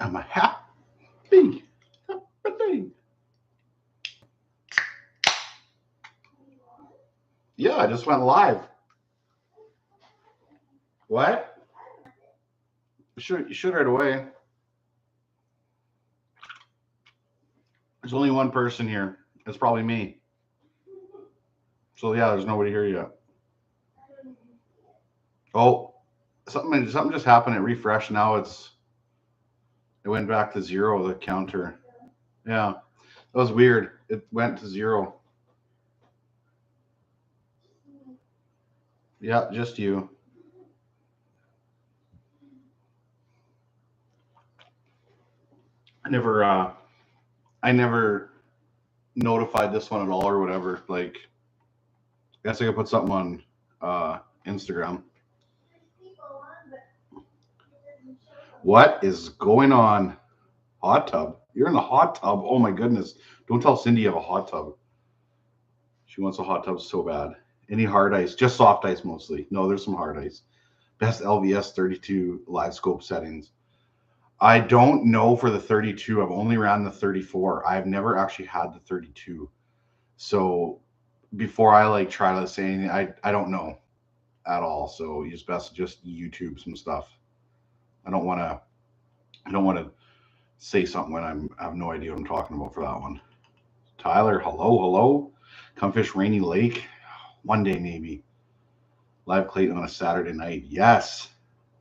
I'm a happy day. Yeah, I just went live. What? You should right away. There's only one person here. It's probably me. So yeah, there's nobody here yet. Oh, something just happened. It refreshed. Now it went back to zero. The counter. Yeah, that was weird. It went to zero. Yeah, just you. I never. I never notified this one at all or whatever. Like, I guess I could put something on Instagram. What is going on? Hot tub? You're in the hot tub? Oh my goodness! Don't tell Cindy you have a hot tub. She wants a hot tub so bad. Any hard ice? Just soft ice mostly. No, there's some hard ice. Best LVS 32 live scope settings. I don't know for the 32. I've only ran the 34. I've never actually had the 32. So before I like try to say anything, I don't know at all. So it's best to just YouTube some stuff. I don't want to I don't want to say something when I have no idea what I'm talking about for that one. Tyler, hello. Come fish Rainy Lake. One day maybe. Live Clayton on a Saturday night. Yes.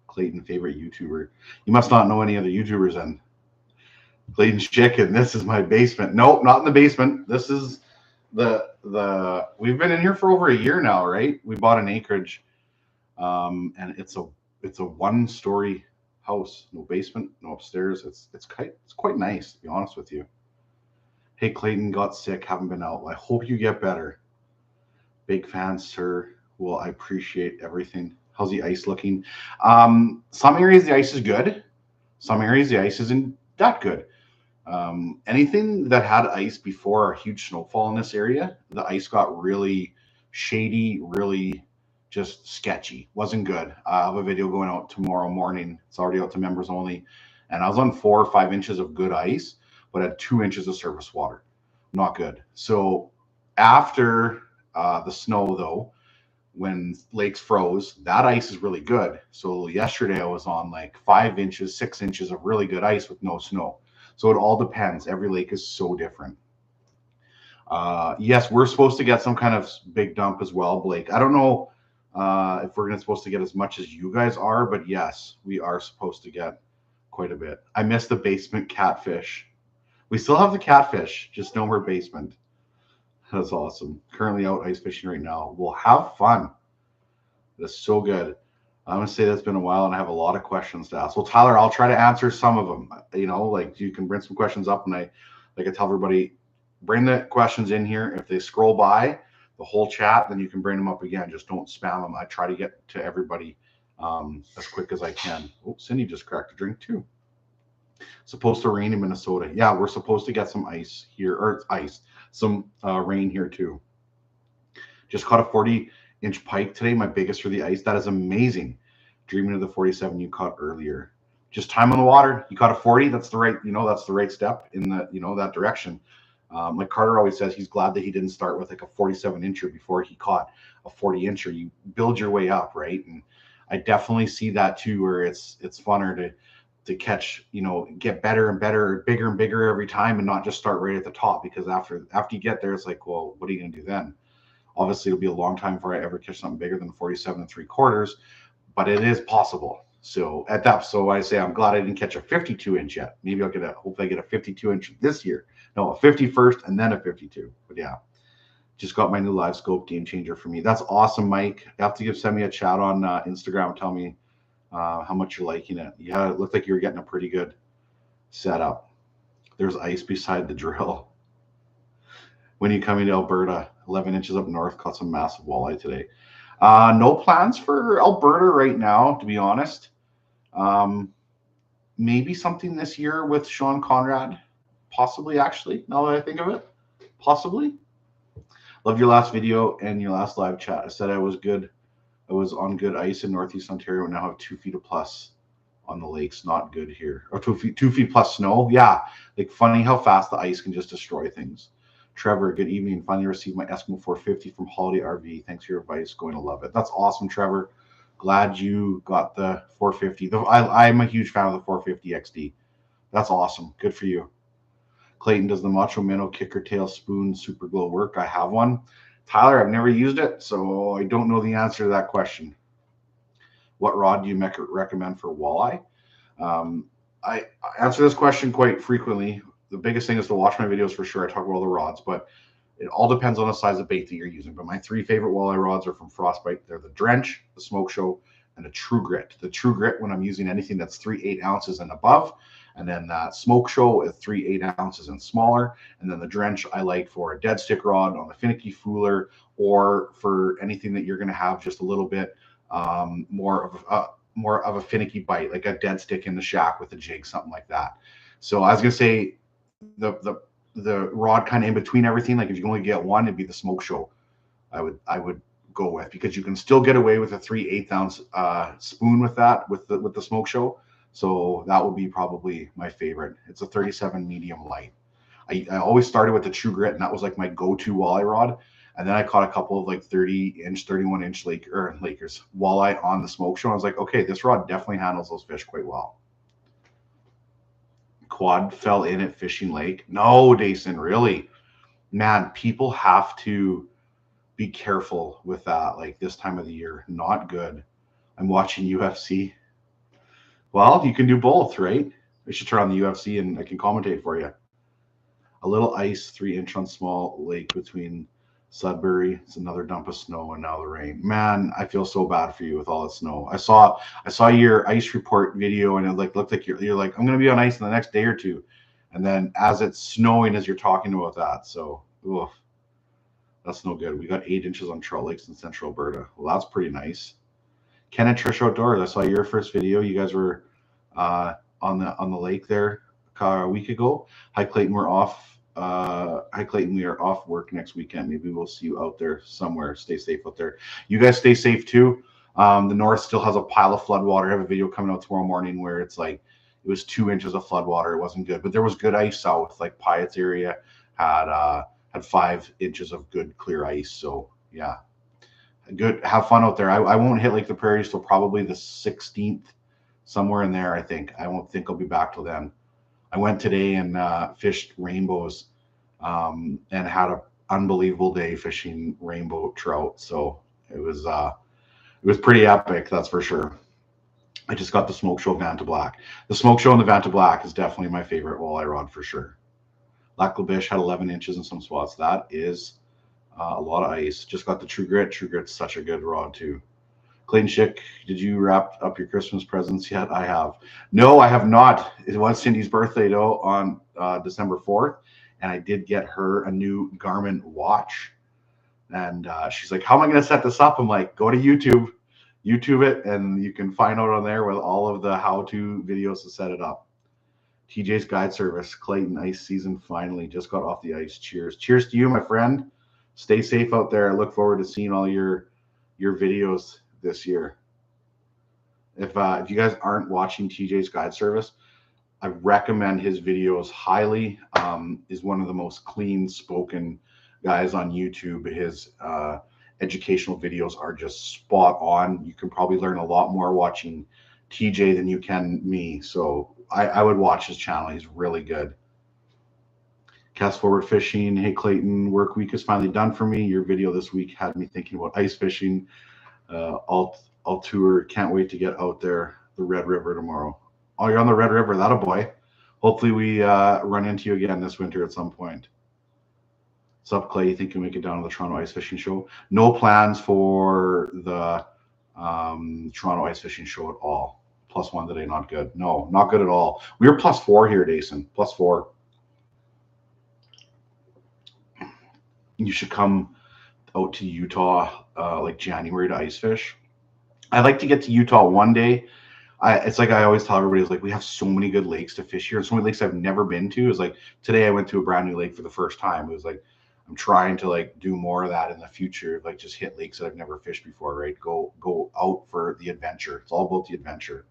Clayton, favorite YouTuber. You must not know any other YouTubers then. Clayton's Chicken. This is my basement. Nope, not in the basement. This is the we've been in here for over a year now, right? We bought an acreage. And it's a one-story house, no basement, no upstairs. It's quite nice, to be honest with you. Hey Clayton, got sick, haven't been out. I hope you get better. Big fan, sir. Well, I appreciate everything. How's the ice looking? Some areas the ice is good. Some areas the ice isn't that good. Anything that had ice before a huge snowfall in this area, the ice got really shady, really just sketchy. Wasn't good. I have a video going out tomorrow morning. It's already out to members only. And I was on 4 or 5 inches of good ice, but had 2 inches of surface water. Not good. So after the snow, though, when lakes froze, that ice is really good. So yesterday I was on like 5 inches, 6 inches of really good ice with no snow. So it all depends. Every lake is so different. Yes, we're supposed to get some kind of big dump as well, Blake. I don't know if we're supposed to get as much as you guys are, but yes, we are supposed to get quite a bit. I miss the basement catfish. We still have the catfish, just no more basement. That's awesome. Currently out ice fishing right now. We'll have fun. That's so good. I'm gonna say that's been a while, and I have a lot of questions to ask. Well, Tyler, I'll try to answer some of them. Like you can bring some questions up, and I tell everybody, bring the questions in here. If they scroll by the whole chat, then you can bring them up again. Just don't spam them. I try to get to everybody as quick as I can. Oh, Cindy just cracked a drink too. Supposed to rain in Minnesota. Yeah, we're supposed to get some ice here, or some rain here too. Just caught a 40-inch pike today, my biggest for the ice. That is amazing. Dreaming of the 47 you caught earlier. Just time on the water. You caught a 40. That's the right step in that direction. Like Carter always says, he's glad that he didn't start with like a 47-incher before he caught a 40-incher. You build your way up, right? And I definitely see that too, where it's funner to catch, get better and better, bigger and bigger every time, and not just start right at the top, because after you get there, it's like, well, what are you gonna do then? Obviously, it'll be a long time before I ever catch something bigger than 47 3/4, but it is possible. So I say I'm glad I didn't catch a 52-inch yet. Maybe hopefully I get a 52-inch this year. No, a 51st and then a 52. But yeah, just got my new live scope, game changer for me. That's awesome, Mike. You have to send me a chat on Instagram. Tell me how much you're liking it. Yeah, it looked like you were getting a pretty good setup. There's ice beside the drill. When you coming to Alberta? 11 inches up north, caught some massive walleye today. No plans for Alberta right now, to be honest. Maybe something this year with Sean Conrad. Possibly, actually, now that I think of it. Possibly. Love your last video and your last live chat. I said I was good. I was on good ice in Northeast Ontario, and now have 2 feet of plus. on the lakes. Not good here. Or 2 feet plus snow. Yeah, like funny how fast the ice can just destroy things. Trevor, good evening. Finally received my Eskimo 450 from Holiday RV. Thanks for your advice. Going to love it. That's awesome, Trevor. Glad you got the 450. I'm a huge fan of the 450 XD. That's awesome. Good for you. Clayton, does the Macho Minnow kicker tail spoon super glow work? I have one. Tyler, I've never used it, so I don't know the answer to that question. What rod do you recommend for walleye? I answer this question quite frequently. The biggest thing is to watch my videos for sure. I talk about all the rods, but it all depends on the size of bait that you're using. But my 3 favorite walleye rods are from Frostbite. They're the Drench, the Smoke Show, and the True Grit. The True Grit when I'm using anything that's 3/8 ounces and above, and then that Smoke Show is 3/8 ounces and smaller. And then the Drench I like for a dead stick rod on a finicky fooler, or for anything that you're going to have just a little bit more of a finicky bite, like a dead stick in the shack with a jig, something like that. So I was gonna say the rod kind of in between everything. Like if you can only get one, it'd be the Smoke Show. I would go with, because you can still get away with a 3/8 ounce spoon with that with the Smoke Show. So that would be probably my favorite. It's a 37 medium light. I always started with the True Grit, and that was like my go-to walleye rod. And then I caught a couple of like 30-inch, 31-inch Lakers walleye on the Smoke Show. I was like, okay, this rod definitely handles those fish quite well. Quad fell in at Fishing Lake. No, Dason, really? Man, people have to be careful with that. Like this time of the year, not good. I'm watching UFC. Well, you can do both, right? I should turn on the UFC and I can commentate for you. A little ice, 3-inch on small lake between Sudbury. It's another dump of snow, and now the rain. Man, I feel so bad for you with all the snow. I saw your ice report video, and it looked like you're like, I'm gonna be on ice in the next day or two, and then as it's snowing, as you're talking about that, so oof, that's no good. We got 8 inches on trout lakes in central Alberta. Well, that's pretty nice. Ken and Trish Outdoors. I saw your first video. You guys were on the lake there a week ago. Hi Clayton, we're off. Hi Clayton, we are off work next weekend. Maybe we'll see you out there somewhere. Stay safe out there. You guys stay safe too. The north still has a pile of floodwater. I have a video coming out tomorrow morning where it's like it was 2 inches of floodwater. It wasn't good, but there was good ice south. Like Pyatt's area had 5 inches of good clear ice. So yeah, good. Have fun out there. I won't hit Lake the Prairies till probably the 16th, somewhere in there. I think I won't think I'll be back till then. I went today and fished rainbows and had an unbelievable day fishing rainbow trout. So it was pretty epic, that's for sure. I just got the Smoke Show Vanta Black. The Smoke Show and the Vanta Black is definitely my favorite walleye rod for sure. Lac La Biche had 11 inches in some spots. That is a lot of ice. Just got the True Grit. True Grit's such a good rod too. Clayton Schick, did you wrap up your Christmas presents yet? I have. No, I have not. It was Cindy's birthday, though, on December 4th, and I did get her a new Garmin watch. And she's like, how am I going to set this up? I'm like, go to YouTube it, and you can find out on there with all of the how-to videos to set it up. TJ's Guide Service, Clayton, ice season finally. Just got off the ice. Cheers. Cheers to you, my friend. Stay safe out there. I look forward to seeing all your videos this year. If you guys aren't watching TJ's Guide Service, I recommend his videos highly. Is one of the most clean spoken guys on YouTube. His educational videos are just spot on. You can probably learn a lot more watching TJ than you can me. So I would watch his channel. He's really good. Cast Forward Fishing. Hey Clayton, work week is finally done for me. Your video this week had me thinking about ice fishing. I'll tour. Can't wait to get out there, the Red River tomorrow. Oh, you're on the Red River. That a boy. Hopefully we run into you again this winter at some point. What's up, Clay? You think you'll make it down to the Toronto Ice Fishing Show? No plans for the Toronto Ice Fishing Show at all. +1 today, not good. No, not good at all. We were +4 here, Dason. +4. You should come out to Utah like January to ice fish. I'd like to get to Utah one day. It's like I always tell everybody, is like we have so many good lakes to fish here, and so many lakes I've never been to. It's like today I went to a brand new lake for the first time. It was like I'm trying to like do more of that in the future, like just hit lakes that I've never fished before, right? Go out for the adventure. It's all about the adventure.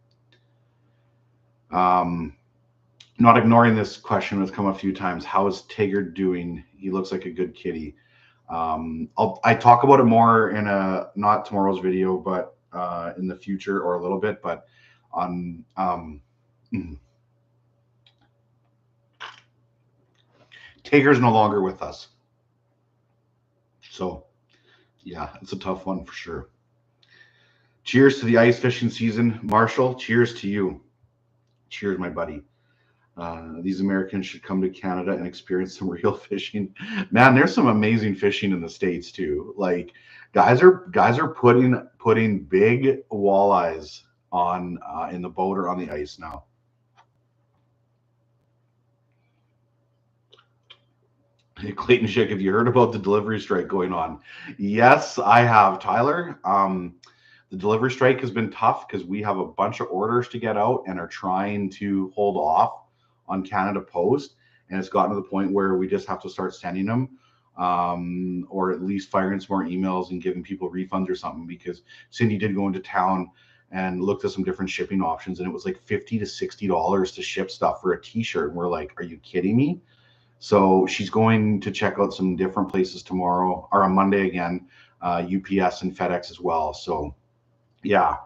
Not ignoring this question that's come a few times. How is Tigger doing? He looks like a good kitty. I talk about it more in a not tomorrow's video, but in the future or a little bit. But on Tigger's no longer with us, so yeah, it's a tough one for sure. Cheers to the ice fishing season, Marshall. Cheers to you. Cheers, my buddy. These Americans should come to Canada and experience some real fishing. Man, there's some amazing fishing in the States too. Like guys are putting big walleyes on in the boat or on the ice now. Hey, Clayton Schick, have you heard about the delivery strike going on? Yes, I have, Tyler. The delivery strike has been tough because we have a bunch of orders to get out and are trying to hold off on Canada Post. And it's gotten to the point where we just have to start sending them or at least firing some more emails and giving people refunds or something, because Cindy did go into town and looked at some different shipping options, and it was like $50 to $60 to ship stuff for a t-shirt. And we're like, are you kidding me? So she's going to check out some different places tomorrow or on Monday again, UPS and FedEx as well. So yeah,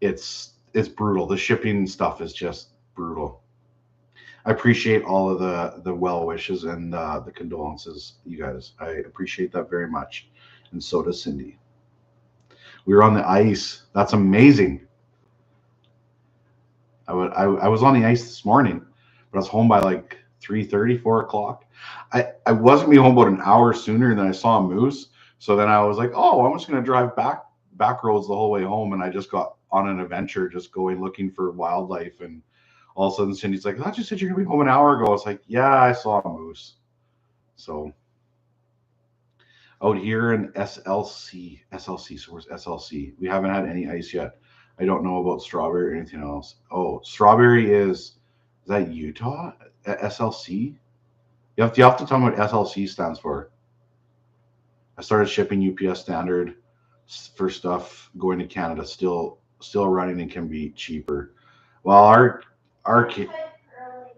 it's brutal. The shipping stuff is just brutal. I appreciate all of the well wishes and the condolences, you guys. I appreciate that very much, and so does Cindy. We were on the ice. That's amazing. I was on the ice this morning, but I was home by like 3:30, 4 o'clock. I wasn't be home about an hour sooner than I saw a moose. So then I was like, oh, I'm just gonna drive back roads the whole way home, and I just got on an adventure, just going looking for wildlife. And all of a sudden Cindy's like, I thought you said you're gonna be home an hour ago. I was like, yeah, I saw a moose. So out here in SLC. So where's SLC? We haven't had any ice yet. I don't know about Strawberry or anything else. Oh, Strawberry is that Utah? SLC? You have to tell me what SLC stands for. I started shipping UPS standard for stuff going to Canada. Still running and can be cheaper. Well, our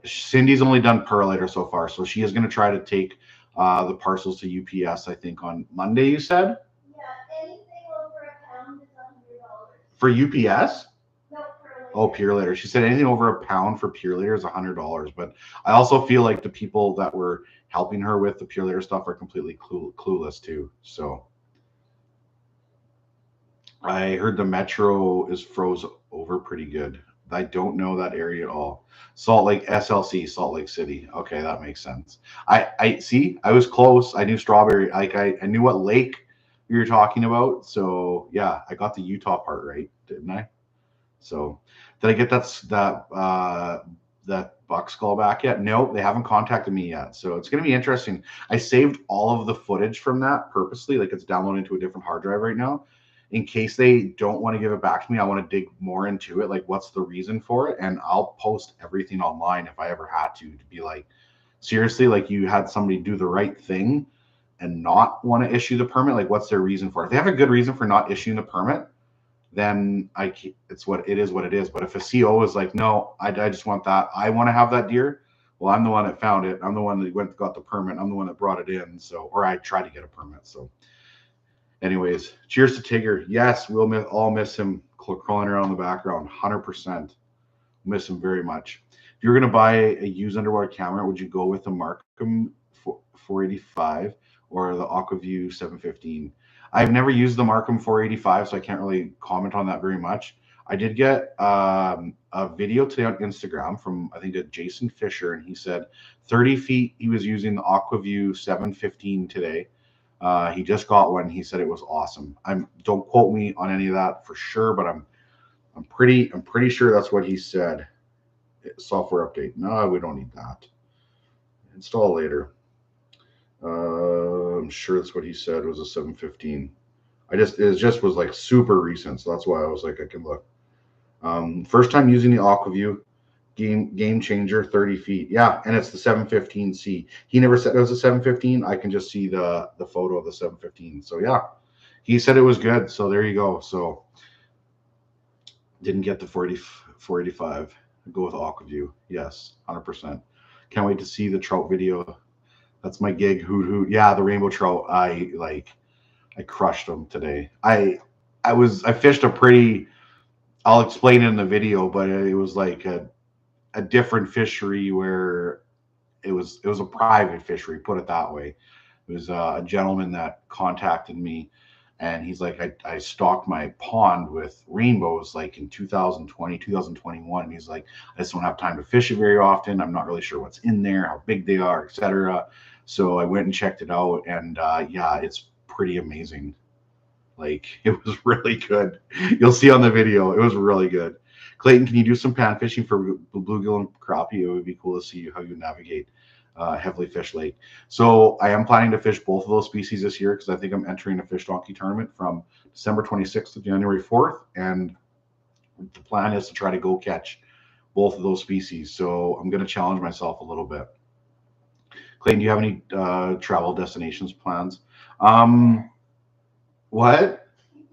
Cindy's only done Perlator so far, so she is going to try to take the parcels to UPS. I think on Monday. You said. Yeah, anything over a pound is $100. For UPS. No, Perlator. Oh, Perlator. She said anything over a pound for Perlator is $100. But I also feel like the people that were helping her with the Perlator stuff are completely clueless too. So I heard the metro is froze over pretty good. I don't know that area at all. Salt Lake, SLC, Salt Lake City. Okay, that makes sense. I see. I was close. I knew Strawberry. Like I knew what lake you were talking about. So yeah, I got the Utah part right, didn't I? So did I get that buck skull back yet? No, they haven't contacted me yet. So it's going to be interesting. I saved all of the footage from that purposely. Like it's downloaded to a different hard drive right now. In case they don't want to give it back to me, I want to dig more into it. Like, what's the reason for it? And I'll post everything online if I ever had to be like, seriously, like you had somebody do the right thing and not want to issue the permit. Like, what's their reason for it? If they have a good reason for not issuing the permit, then it's what it is. What it is. But if a CO is like, no, I just want that. I want to have that deer. Well, I'm the one that found it. I'm the one that got the permit. I'm the one that brought it in. So, or I tried to get a permit. So. Anyways, cheers to Tigger. Yes, we'll all miss him crawling around in the background. 100%. Miss him very much. If you're going to buy a used underwater camera, would you go with the Markham 485 or the AquaView 715? I've never used the Markham 485, so I can't really comment on that very much. I did get a video today on Instagram from, I think, a Jason Fisher, and he said 30 feet he was using the AquaView 715 today. He just got one. He said it was awesome. Don't quote me on any of that for sure, but I'm pretty sure that's what he said. Software update. No, we don't need that. Install later. I'm sure that's what he said was a 715. It just was like super recent, so that's why I was like I can look. First time using the AquaView. Game changer, 30 feet. Yeah, and it's the 715C. He never said it was a 715. I can just see the photo of the 715. So yeah, he said it was good. So there you go. So didn't get the 485. Go with Aquaview. Yes, 100%. Can't wait to see the trout video. That's my gig. Hoot hoot. Yeah, the rainbow trout. I crushed them today. I fished a pretty. I'll explain it in the video, but it was like a different fishery where it was a private fishery. Put it that way. It was a gentleman that contacted me, and he's like, I stocked my pond with rainbows like in 2020, 2021. And he's like, I just don't have time to fish it very often. I'm not really sure what's in there, how big they are, etc. So I went and checked it out, and yeah, it's pretty amazing. Like it was really good. You'll see on the video, it was really good. Clayton, can you do some pan fishing for bluegill and crappie? It would be cool to see how you navigate heavily fished lake. So I am planning to fish both of those species this year because I think I'm entering a fish donkey tournament from December 26th to January 4th, and the plan is to try to go catch both of those species. So I'm going to challenge myself a little bit. Clayton, do you have any travel destinations plans? Um, what?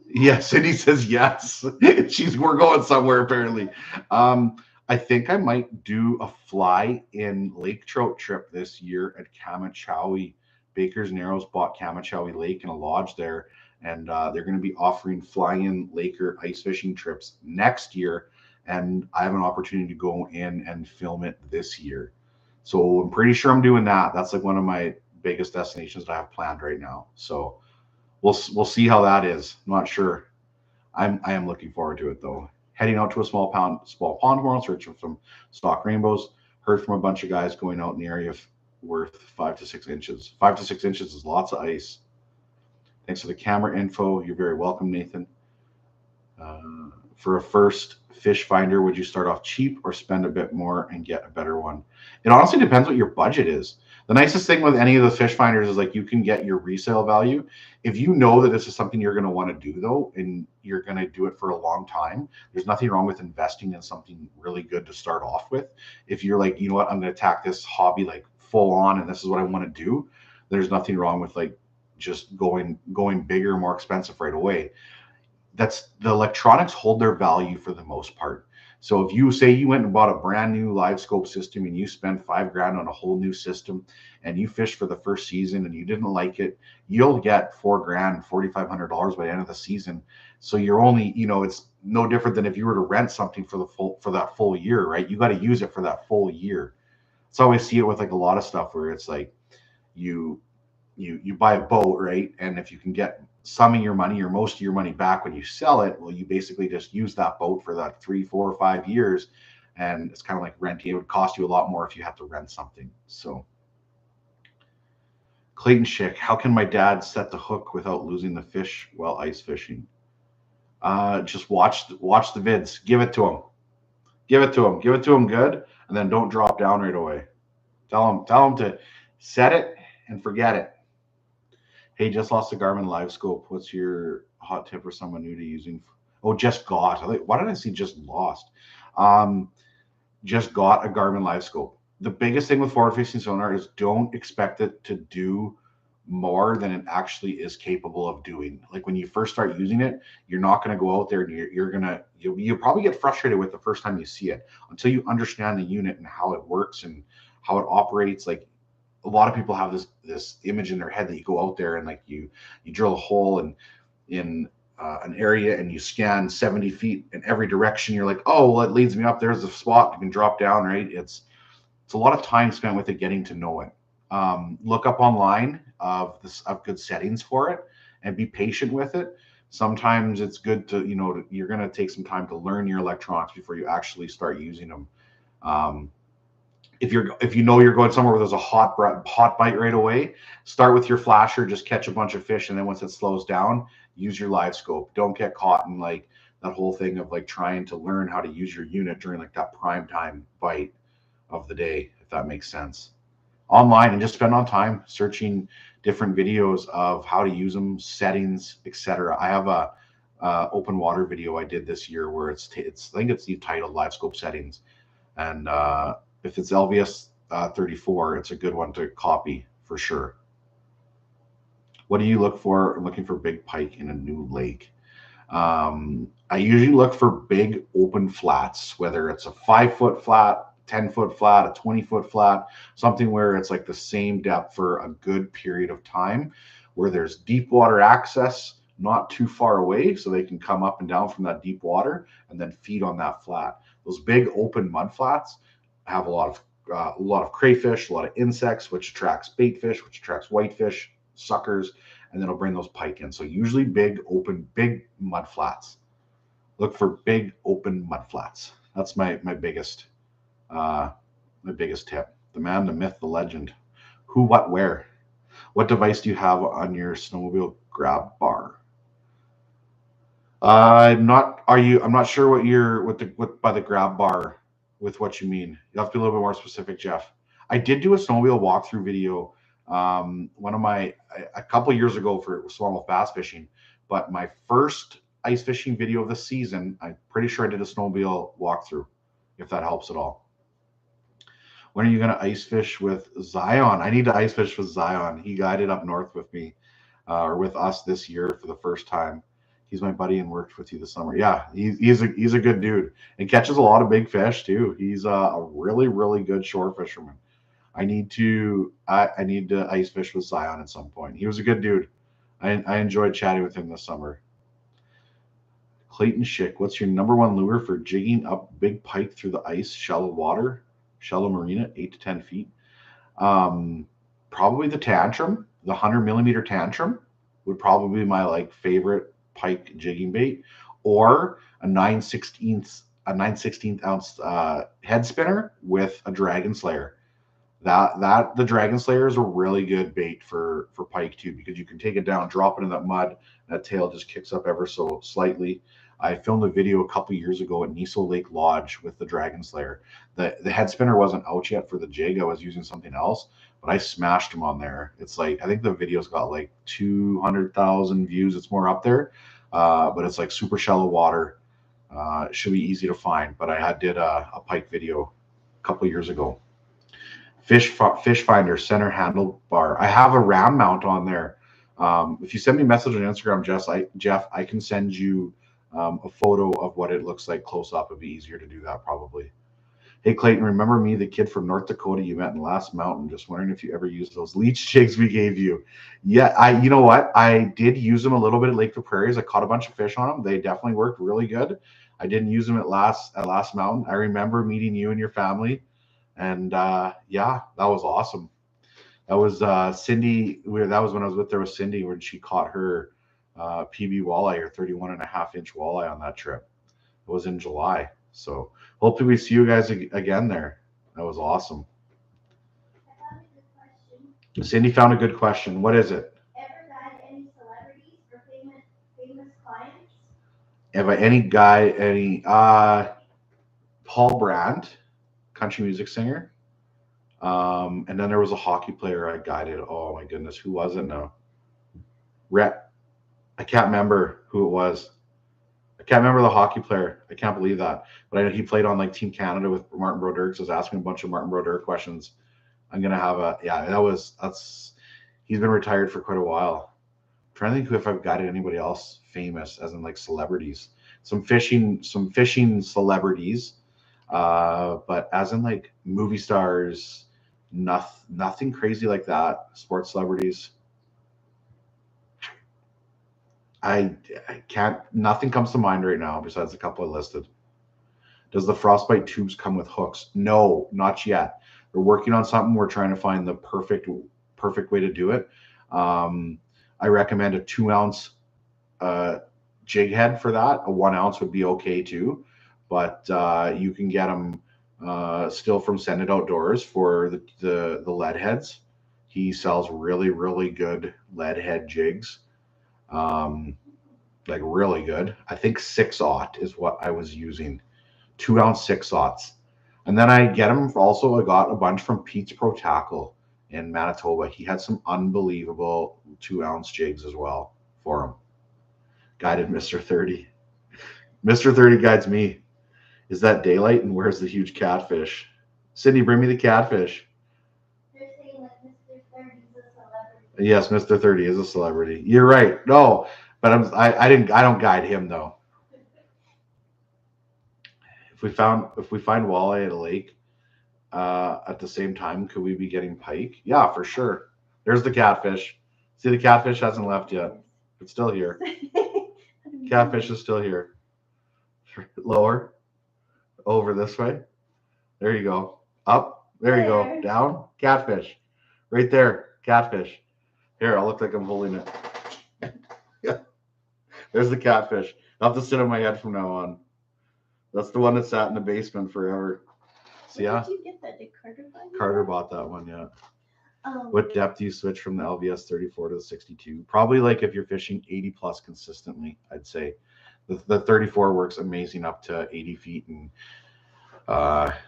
Yes, Cindy says yes. We're going somewhere apparently. Um, I think I might do a fly in lake trout trip this year at Kamachawi. Baker's Narrows bought Kamachawi Lake and a lodge there, and they're going to be offering fly-in lake or ice fishing trips next year. And I have an opportunity to go in and film it this year. So I'm pretty sure I'm doing that. That's like one of my biggest destinations that I have planned right now. So we'll see how that is. I'm not sure. I am looking forward to it though. Heading out to a small pond tomorrow, searching for some stock rainbows. Heard from a bunch of guys going out in the area worth 5 to 6 inches. 5 to 6 inches is lots of ice. Thanks for the camera info. You're very welcome, Nathan. For a first fish finder, would you start off cheap or spend a bit more and get a better one? It honestly depends what your budget is. The nicest thing with any of the fish finders is like you can get your resale value. If you know that this is something you're going to want to do though, and you're going to do it for a long time, there's nothing wrong with investing in something really good to start off with. If you're like, you know what, I'm going to attack this hobby like full on, and this is what I want to do, there's nothing wrong with like just going bigger, more expensive right away. That's the electronics hold their value for the most part. So if you say you went and bought a brand new live scope system and you spend 5 grand on a whole new system and you fish for the first season and you didn't like it, you'll get 4 grand, $4,500 by the end of the season. So you're only, it's no different than if you were to rent something for that full year, right? You got to use it for that full year. So I always see it with like a lot of stuff where it's like you you buy a boat, right? And if you can get some of your money or most of your money back when you sell it, well, you basically just use that boat for that 3, 4, or 5 years. And it's kind of like renting. It would cost you a lot more if you had to rent something. So Clayton Schick, how can my dad set the hook without losing the fish while ice fishing? Just watch the vids. Give it to him. Give it to him. Give it to him good, and then don't drop down right away. Tell him to set it and forget it. Hey, just lost a Garmin Live Scope. What's your hot tip for someone new to using? Oh, just got. Why did I see just lost? Um, just got a Garmin Live Scope. The biggest thing with forward facing sonar is don't expect it to do more than it actually is capable of doing. Like when you first start using it, you're not going to go out there and you'll probably get frustrated with the first time you see it until you understand the unit and how it works and how it operates. Like a lot of people have this image in their head that you go out there and like you drill a hole in an area and you scan 70 feet in every direction. You're like, oh, well, it leads me up. There's a spot you can drop down, right? It's a lot of time spent with it, getting to know it. Look up online of good settings for it and be patient with it. Sometimes it's good to, you're going to take some time to learn your electronics before you actually start using them. If you know you're going somewhere where there's a hot bite right away, start with your flasher, just catch a bunch of fish, and then once it slows down, use your live scope. Don't get caught in like that whole thing of like trying to learn how to use your unit during like that prime time bite of the day, if that makes sense. Online, and just spend on time searching different videos of how to use them, settings, etc. I have a open water video I did this year where it's I think it's titled Live Scope Settings, and if it's LVS 34, it's a good one to copy for sure. What do you look for looking for big pike in a new lake? I usually look for big open flats, whether it's a 5 foot flat, 10 foot flat, a 20 foot flat, something where it's like the same depth for a good period of time, where there's deep water access not too far away, so they can come up and down from that deep water and then feed on that flat. Those big open mud flats have a lot of crayfish, a lot of insects, which attracts bait fish, which attracts whitefish, suckers, and then it'll bring those pike in. So usually big open, big mud flats. Look for big open mud flats. That's uh, my biggest tip. The man, the myth, the legend. Who, what, where? What device do you have on your snowmobile grab bar? I'm not. Are you? I'm not sure what by the grab bar with what you mean. You have to be a little bit more specific, Jeff. I did do a snowmobile walkthrough video. One of my a couple years ago for smallmouth bass fishing, but my first ice fishing video of the season, I'm pretty sure I did a snowmobile walkthrough. If that helps at all. When are you going to ice fish with Zion? I need to ice fish with Zion. He guided up north with me, or with us this year for the first time. He's my buddy and worked with you this summer. Yeah, he's a good dude and catches a lot of big fish too. He's a really really good shore fisherman. I need to ice fish with Zion at some point. He was a good dude. I enjoyed chatting with him this summer. Clayton Schick, what's your number one lure for jigging up big pike through the ice, shallow water, shallow marina, 8 to 10 feet? Um, Probably the tantrum, the 100 millimeter tantrum would probably be my like favorite pike jigging bait, or a 9/16 ounce head spinner with a dragon slayer. That the dragon slayer is a really good bait for pike too, because you can take it down, drop it in that mud, and that tail just kicks up ever so slightly. I filmed a video a couple years ago at Niso Lake Lodge with the dragon slayer. The head spinner wasn't out yet for the jig. I was using something else, but I smashed him on there. It's like I think the video's got like 200,000 views. It's more up there, but it's like super shallow water. It should be easy to find. But I had did a pike video a couple years ago. Fish Finder center handlebar. I have a ram mount on there. If you send me a message on Instagram, Jeff, I can send you a photo of what it looks like close up. It'd be easier to do that probably. Hey Clayton, remember me, the kid from North Dakota you met in Last Mountain? Just wondering if you ever used those leech jigs we gave you. Yeah, you know what? I did use them a little bit at Lake the Prairies. I caught a bunch of fish on them. They definitely worked really good. I didn't use them at Last Mountain. I remember meeting you and your family, and yeah, that was awesome. That was Cindy. That was when I was with there with Cindy when she caught her PB walleye, or 31.5 inch walleye on that trip. It was in July. So hopefully we see you guys again there. That was awesome. Cindy found a good question. What is it? Ever guide any celebrities or famous clients? Have I any guy, any Paul Brandt, country music singer. And then there was a hockey player I guided. Oh my goodness, who was it now? Rep. I can't remember who it was. I can't remember the hockey player. I can't believe that. But I know he played on like Team Canada with Martin Brodeur. So I was asking a bunch of Martin Brodeur questions. I'm gonna have a yeah. That's he's been retired for quite a while. I'm trying to think if I've guided anybody else famous, as in like celebrities. Some fishing celebrities, but as in like movie stars, nothing crazy like that. Sports celebrities. I can't. Nothing comes to mind right now besides a couple I listed. Does the frostbite tubes come with hooks? No, not yet. We're working on something. We're trying to find the perfect way to do it. I recommend a 2 ounce jig head for that. A 1 ounce would be okay too, but you can get them still from Send It Outdoors for the lead heads. He sells really good lead head jigs. Like really good. I think 6/0 is what I was using. 2 ounce 6/0. And then I get them also. I got a bunch from Pete's Pro Tackle in Manitoba. He had some unbelievable 2 ounce jigs as well for him. Guided Mr. 30. Mr. 30 guides me. Is that daylight? And where's the huge catfish? Sydney, bring me the catfish. They're saying that Mr. 30 is a celebrity. Yes, Mr. 30 is a celebrity. You're right. No, But I don't guide him though. If we find walleye at a lake at the same time, could we be getting pike? Yeah, for sure. There's the catfish. See, the catfish hasn't left yet. It's still here. Catfish is still here. Lower, over this way. There you go. Up. There you go. Down. Catfish. Right there. Catfish. Here, I'll look like I'm holding it. Yeah. There's the catfish. I'll have to sit on my head from now on. That's the one that sat in the basement forever. So yeah. Did you get that? Did Carter buy you Carter that? bought that one, yeah. What depth do you switch from the LVS 34 to the 62? Probably like if you're fishing 80 plus consistently, I'd say. The 34 works amazing up to 80 feet, and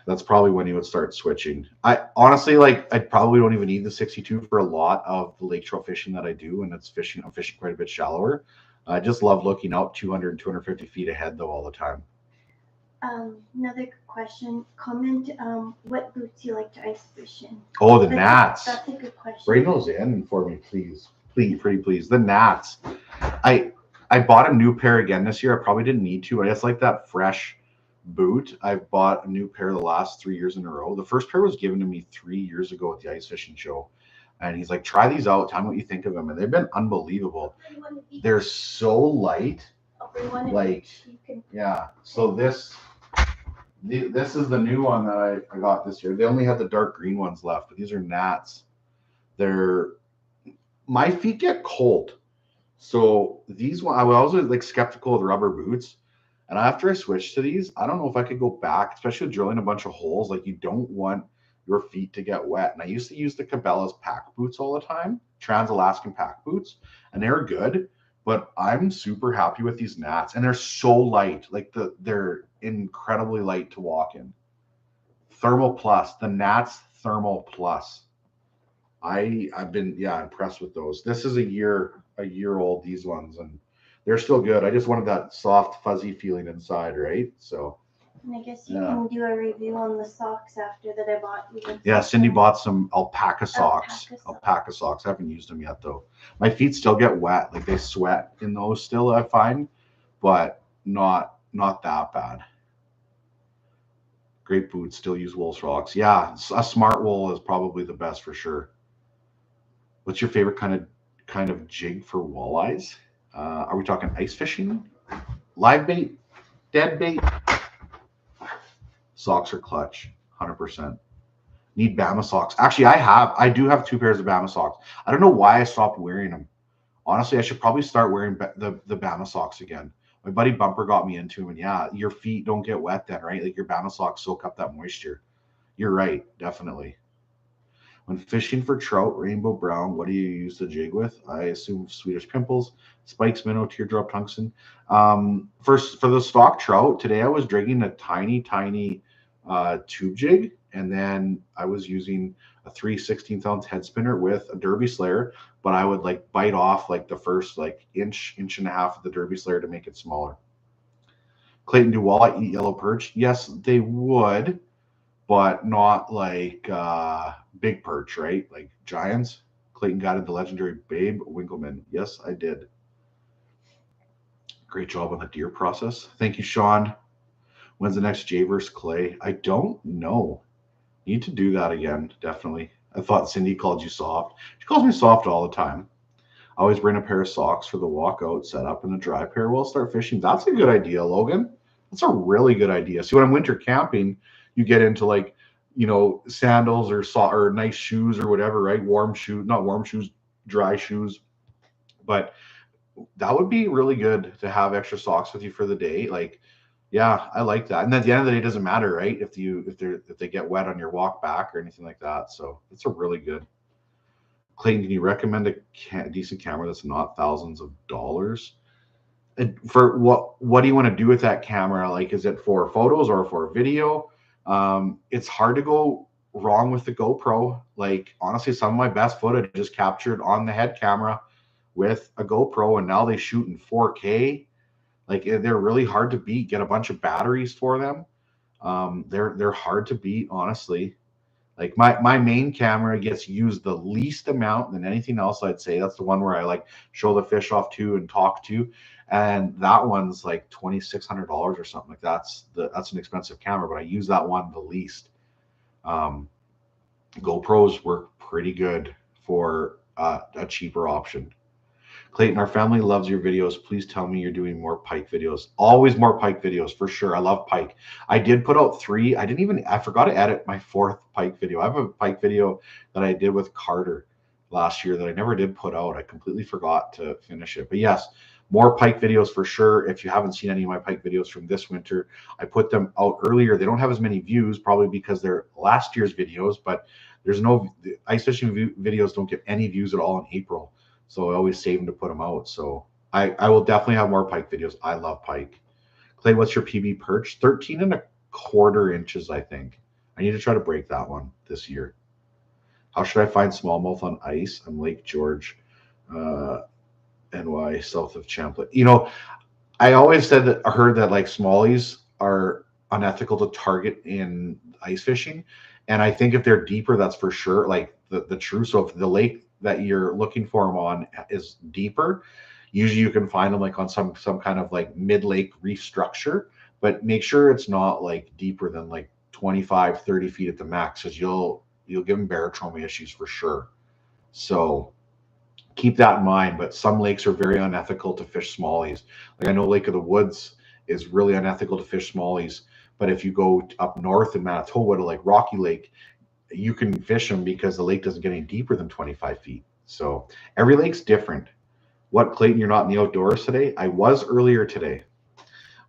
that's probably when you would start switching. I honestly I probably don't even need the 62 for a lot of the lake trout fishing that I do, and I'm fishing quite a bit shallower. I just love looking out 200 and 250 feet ahead though all the time. Another question. Comment what boots you like to ice fish in. Oh, the gnats. That's a good question. Bring those in for me, please. Pretty please. The gnats. I bought a new pair again this year. I probably didn't need to. I just like that fresh boot. I've bought a new pair the last 3 years in a row. The first pair was given to me 3 years ago at the ice fishing show. And he's like, try these out. Tell me what you think of them. And they've been unbelievable. They're so light. Like, yeah. So this is the new one that I got this year. They only had the dark green ones left, but these are gnats. My feet get cold. So these one, I was always like skeptical of the rubber boots. And after I switched to these, I don't know if I could go back, especially with drilling a bunch of holes. Like, you don't want your feet to get wet. And I used to use the Cabela's pack boots all the time, Trans-Alaskan pack boots, and they're good. But I'm super happy with these gnats, and they're so light. Like they're incredibly light to walk in. Thermal Plus, the gnats Thermal Plus. I've been impressed with those. This is a year old, these ones, and they're still good. I just wanted that soft, fuzzy feeling inside, right? So. And I guess you can do a review on the socks after that I bought you. Yeah, Cindy bought some alpaca socks. Alpaca socks. I haven't used them yet though. My feet still get wet. Like, they sweat in those still, I find, but not that bad. Great boots. Still use wool socks. Yeah, a smart wool is probably the best for sure. What's your favorite kind of jig for walleyes? Are we talking ice fishing, live bait, dead bait? Socks are clutch, 100%. Need Bama socks. Actually, I do have 2 pairs of Bama socks. I don't know why I stopped wearing them. Honestly, I should probably start wearing the Bama socks again. My buddy Bumper got me into them, and yeah, your feet don't get wet then, right? Like, your Bama socks soak up that moisture. You're right, definitely. When fishing for trout, rainbow brown, what do you use the jig with? I assume Swedish pimples, spikes, minnow, teardrop, tungsten. For the stock trout, today I was drinking a tiny tube jig, and then I was using a 3/16 head spinner with a derby slayer, but I would like bite off like the first like inch and a half of the derby slayer to make it smaller. Clayton, do walleye eat yellow perch? Yes, they would, but not like big perch, right? Like giants. Clayton got the legendary Babe Winkleman. Yes, I did. Great job on the deer process. Thank you, Sean. When's the next Jay vs. Clay? I don't know. Need to do that again, definitely. I thought Cindy called you soft. She calls me soft all the time. Always bring a pair of socks for the walkout, set up in a dry pair. We'll start fishing. That's a good idea, Logan. That's a really good idea. See, when I'm winter camping, you get into like, sandals or nice shoes or whatever, right? Not warm shoes, dry shoes. But that would be really good to have extra socks with you for the day. Like, yeah, I like that. And at the end of the day, it doesn't matter, right? If they get wet on your walk back or anything like that. So it's a really good. Clayton, can you recommend a decent camera that's not thousands of dollars? And for what do you want to do with that camera? Like, is it for photos or for video? It's hard to go wrong with the GoPro. Like, honestly, some of my best footage is captured on the head camera with a GoPro, and now they shoot in 4K. Like, they're really hard to beat. Get a bunch of batteries for them. They're hard to beat, honestly. Like my main camera gets used the least amount than anything else. I'd say that's the one where I like show the fish off to and talk to, and that one's like $2,600 or something like that. That's an expensive camera, but I use that one the least. Um, GoPros work pretty good for a cheaper option. Clayton, our family loves your videos. Please tell me you're doing more Pike videos. Always more Pike videos for sure. I love Pike. I did put out 3. I forgot to edit my 4th Pike video. I have a Pike video that I did with Carter last year that I never did put out. I completely forgot to finish it. But yes, more Pike videos for sure. If you haven't seen any of my Pike videos from this winter, I put them out earlier. They don't have as many views, probably because they're last year's videos, but there's no ice fishing videos don't get any views at all in April. So I always save them to put them out. So I will definitely have more Pike videos. I love Pike. Clay, what's your PB perch? 13 1/4 inches, I think. I need to try to break that one this year. How should I find smallmouth on ice? I'm Lake George, NY, south of Champlain. I always heard that like smallies are unethical to target in ice fishing. And I think if they're deeper, that's for sure like the true. So if the lake that you're looking for them on is deeper, usually you can find them like on some kind of like mid-lake reef structure, but make sure it's not like deeper than like 25-30 feet at the max, because you'll give them barotrauma issues for sure. So keep that in mind. But some lakes are very unethical to fish smallies. Like I know Lake of the Woods is really unethical to fish smallies, but if you go up north in Manitoba to like Rocky Lake, you can fish them because the lake doesn't get any deeper than 25 feet. So every lake's different. What, Clayton, you're not in the outdoors today? I was earlier today.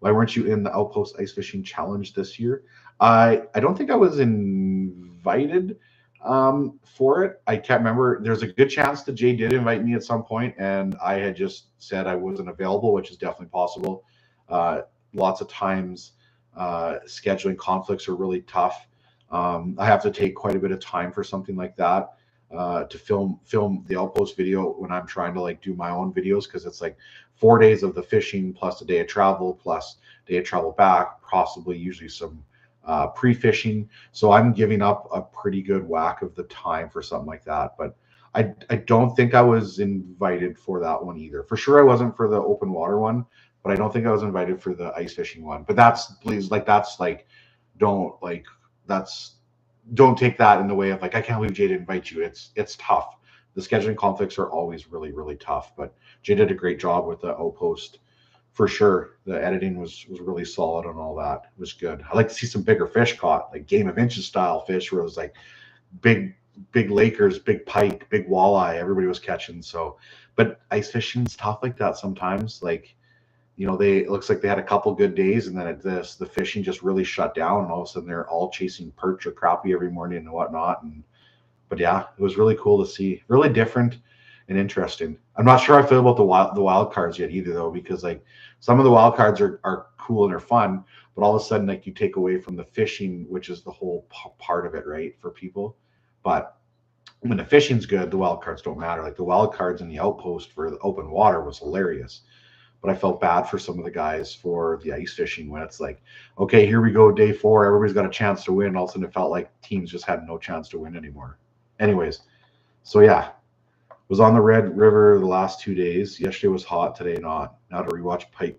Why weren't you in the Outpost Ice Fishing Challenge this year? I don't think I was invited for it. I can't remember. There's a good chance that Jay did invite me at some point, and I had just said I wasn't available, which is definitely possible. Lots of times scheduling conflicts are really tough. I have to take quite a bit of time for something like that to film the Outpost video when I'm trying to like do my own videos, because it's like 4 days of the fishing plus a day of travel plus day of travel back, possibly usually some pre-fishing. So I'm giving up a pretty good whack of the time for something like that. But I don't think I was invited for that one either. For sure I wasn't for the open water one, but I don't think I was invited for the ice fishing one. But don't take that in the way of like, I can't believe Jay didn't invite you. It's tough. The scheduling conflicts are always really, really tough. But Jay did a great job with the Outpost for sure. The editing was really solid on all that. It was good. I like to see some bigger fish caught, like Game of Inches style fish, where it was like big Lakers, big pike, big walleye. Everybody was catching. So, but ice fishing's tough like that sometimes. Like, it looks like they had a couple good days, and then the fishing just really shut down, and all of a sudden they're all chasing perch or crappie every morning and whatnot. But yeah, it was really cool to see. Really different and interesting. I'm not sure I feel about the wild cards yet either, though, because like some of the wild cards are cool and are fun, but all of a sudden like you take away from the fishing, which is the whole part of it, right, for people. But when the fishing's good, the wild cards don't matter. Like the wild cards in the Outpost for the open water was hilarious. But I felt bad for some of the guys for the ice fishing when it's like, okay, here we go, day 4, everybody's got a chance to win. All of a sudden it felt like teams just had no chance to win anymore. Anyways, so yeah, was on the Red River the last 2 days. Yesterday was hot, today not. Now to rewatch Pike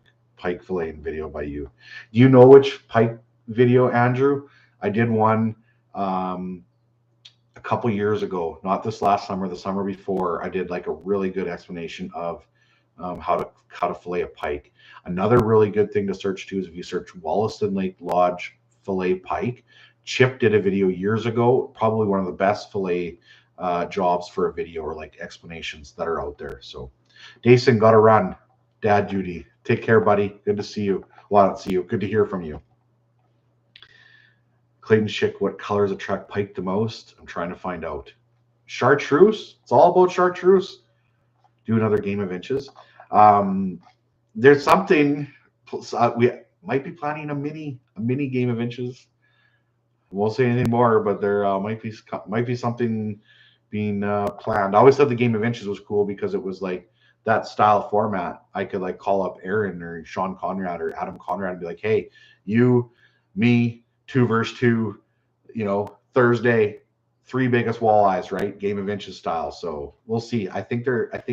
filleting video by you. Do you know which Pike video, Andrew? I did one a couple years ago, not this last summer, the summer before. I did like a really good explanation of how to fillet a pike. Another really good thing to search too is if you search Wollaston Lake Lodge fillet pike. Chip did a video years ago, probably one of the best fillet jobs for a video, or like explanations that are out there. So Dason, gotta run. Dad duty. Take care, buddy. Good to see you. Well, I don't see you. Good to hear from you. Clayton Schick, what colors attract pike the most? I'm trying to find out. Chartreuse. It's all about chartreuse. Do another Game of Inches. There's something we might be planning a mini Game of Inches. Won't say anything more, but there might be something being planned. I always thought the Game of Inches was cool because it was like that style format. I could like call up Aaron or Sean Conrad or Adam Conrad and be like, hey, you, me, 2 versus 2, Thursday, three biggest walleyes, right? Game of inches style. So we'll see. I think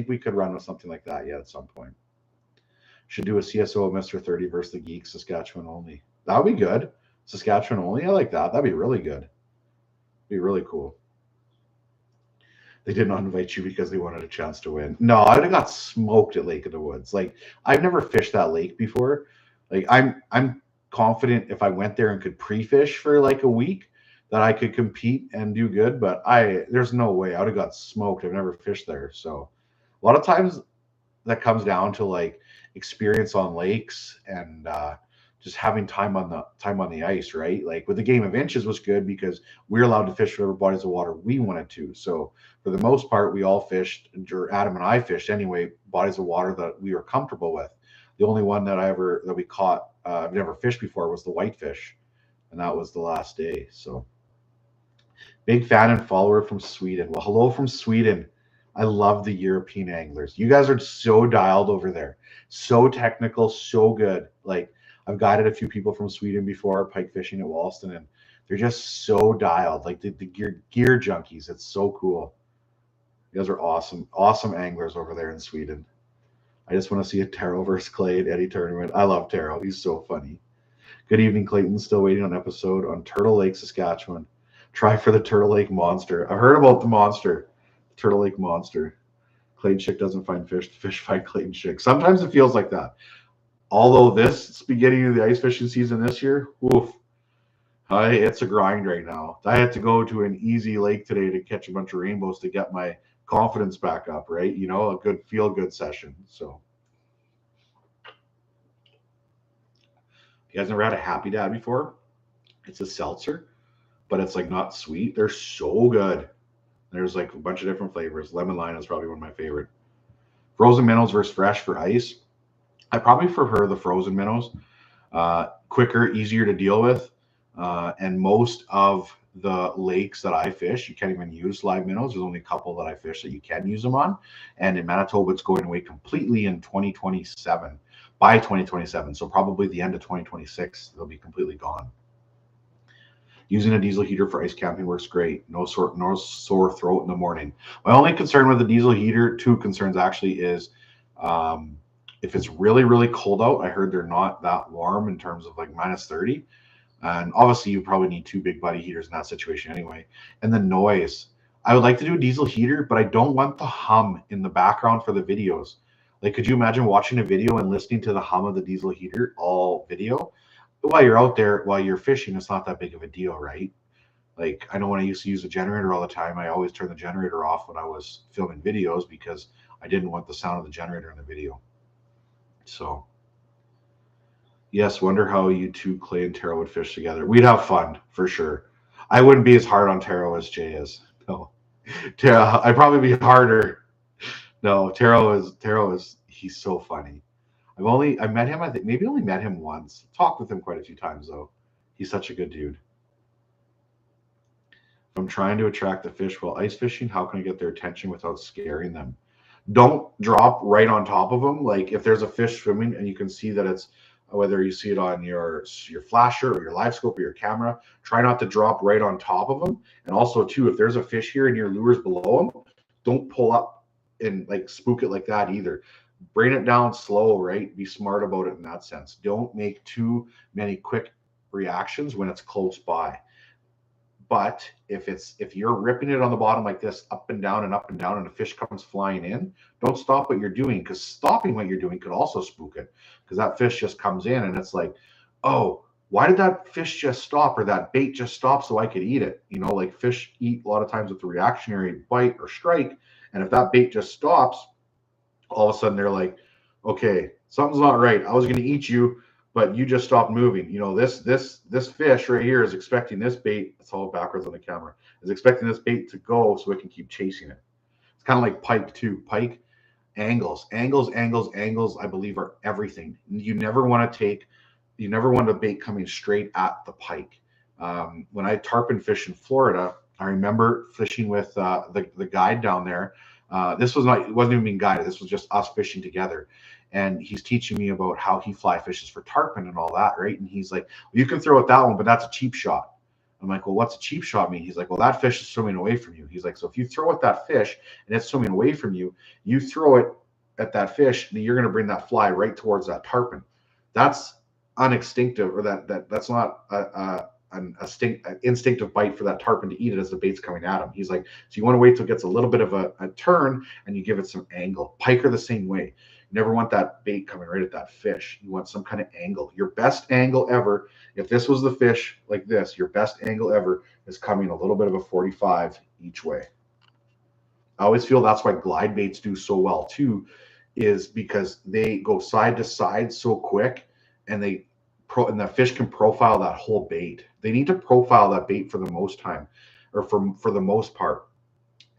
we could run with something like that, yeah, at some point. Should do a CSO of Mr. 30 versus the Geeks, Saskatchewan only. That would be good. Saskatchewan only. I like that. That'd be really good. Be really cool. They did not invite you because they wanted a chance to win. No, I'd have got smoked at Lake of the Woods. Like, I've never fished that lake before. Like, I'm confident if I went there and could pre-fish for like a week that I could compete and do good. But there's no way. I would have got smoked. I've never fished there. So a lot of times that comes down to like experience on lakes and just having time on the ice, right? Like with the game of inches was good because we were allowed to fish whatever bodies of water we wanted to. So for the most part, we all fished, or Adam and I fished anyway, bodies of water that we were comfortable with. The only one that we caught, I've never fished before, was the whitefish, and that was the last day. So big fan and follower from Sweden. Well, hello from Sweden. I love the European anglers. You guys are so dialed over there, so technical, so good. Like, I've guided a few people from Sweden before, pike fishing at Walston, and they're just so dialed. Like the gear junkies. It's so cool. You guys are awesome, awesome anglers over there in Sweden. I just want to see a Taro versus Clay at any tournament. I love Taro. He's so funny. Good evening, Clayton. Still waiting on episode on Turtle Lake, Saskatchewan. Try for the Turtle Lake Monster. I've heard about the monster. Turtle Lake Monster. Clayton Chick doesn't find fish. The fish find Clayton Chick. Sometimes it feels like that. Although this beginning of the ice fishing season this year, oof, it's a grind right now. I had to go to an easy lake today to catch a bunch of rainbows to get my confidence back up, right? You know, a good feel-good session. So, you guys never had a Happy Dad before? It's a seltzer, but it's like not sweet. They're so good. There's like a bunch of different flavors. Lemon lime is probably one of my favorite. Frozen minnows versus fresh for ice. I probably prefer the frozen minnows. Quicker, easier to deal with. And most of the lakes that I fish, you can't even use live minnows. There's only a couple that I fish that you can use them on. And in Manitoba, it's going away completely in 2027, by 2027. So probably the end of 2026, they'll be completely gone. Using a diesel heater for ice camping works great. No sore throat in the morning. My only concern with the diesel heater, two concerns actually, is if it's really, really cold out. I heard they're not that warm in terms of like -30. And obviously you probably need two big buddy heaters in that situation anyway. And the noise. I would like to do a diesel heater, but I don't want the hum in the background for the videos. Like, could you imagine watching a video and listening to the hum of the diesel heater all video? While you're out there, while you're fishing, it's not that big of a deal, right? Like, I know when I used to use a generator all the time, I always turned the generator off when I was filming videos because I didn't want the sound of the generator in the video. So, yes, wonder how you two, Clay and Taro, would fish together. We'd have fun, for sure. I wouldn't be as hard on Taro as Jay is. No. I'd probably be harder. No, Taro is, he's so funny. I met him, I think maybe only met him once. Talked with him quite a few times though. He's such a good dude. If I'm trying to attract the fish while ice fishing, how can I get their attention without scaring them? Don't drop right on top of them. Like, if there's a fish swimming and you can see that it's, whether you see it on your flasher or your live scope or your camera, try not to drop right on top of them. And also too, if there's a fish here and your lure's below them, don't pull up and like spook it like that either. Bring it down slow, right? Be smart about it in that sense. Don't make too many quick reactions when it's close by. But if you're ripping it on the bottom like this, up and down and up and down, and a fish comes flying in, don't stop what you're doing, because stopping what you're doing could also spook it, because that fish just comes in and it's like, oh, why did that fish just stop, or that bait just stop so I could eat it? You know, like fish eat a lot of times with the reactionary bite or strike, and if that bait just stops, all of a sudden they're like, okay, something's not right. I was going to eat you, but you just stopped moving. You know, this fish right here is expecting this bait. It's all backwards on the camera. Is expecting this bait to go so it can keep chasing it. It's kind of like pike too. Pike angles, I believe, are everything. You never want a bait coming straight at the pike. When I tarpon fish in Florida, I remember fishing with the guide down there. It wasn't even being guided. This was just us fishing together. And he's teaching me about how he fly fishes for tarpon and all that, right? And he's like, well, you can throw it that one, but that's a cheap shot. I'm like, well, what's a cheap shot mean? He's like, well, that fish is swimming away from you. He's like, so if you throw at that fish and it's swimming away from you, you throw it at that fish, and you're going to bring that fly right towards that tarpon. That's uninstinctive, or that's not an instinctive bite for that tarpon to eat it as the bait's coming at him. He's like, so you want to wait till it gets a little bit of a turn and you give it some angle. Pike are the same way. You never want that bait coming right at that fish. You want some kind of angle. Your best angle ever, if this was the fish like this, your best angle ever is coming a little bit of a 45 each way. I always feel that's why glide baits do so well too, is because they go side to side so quick, and and the fish can profile that whole bait. They need to profile that bait for the most time, or for the most part.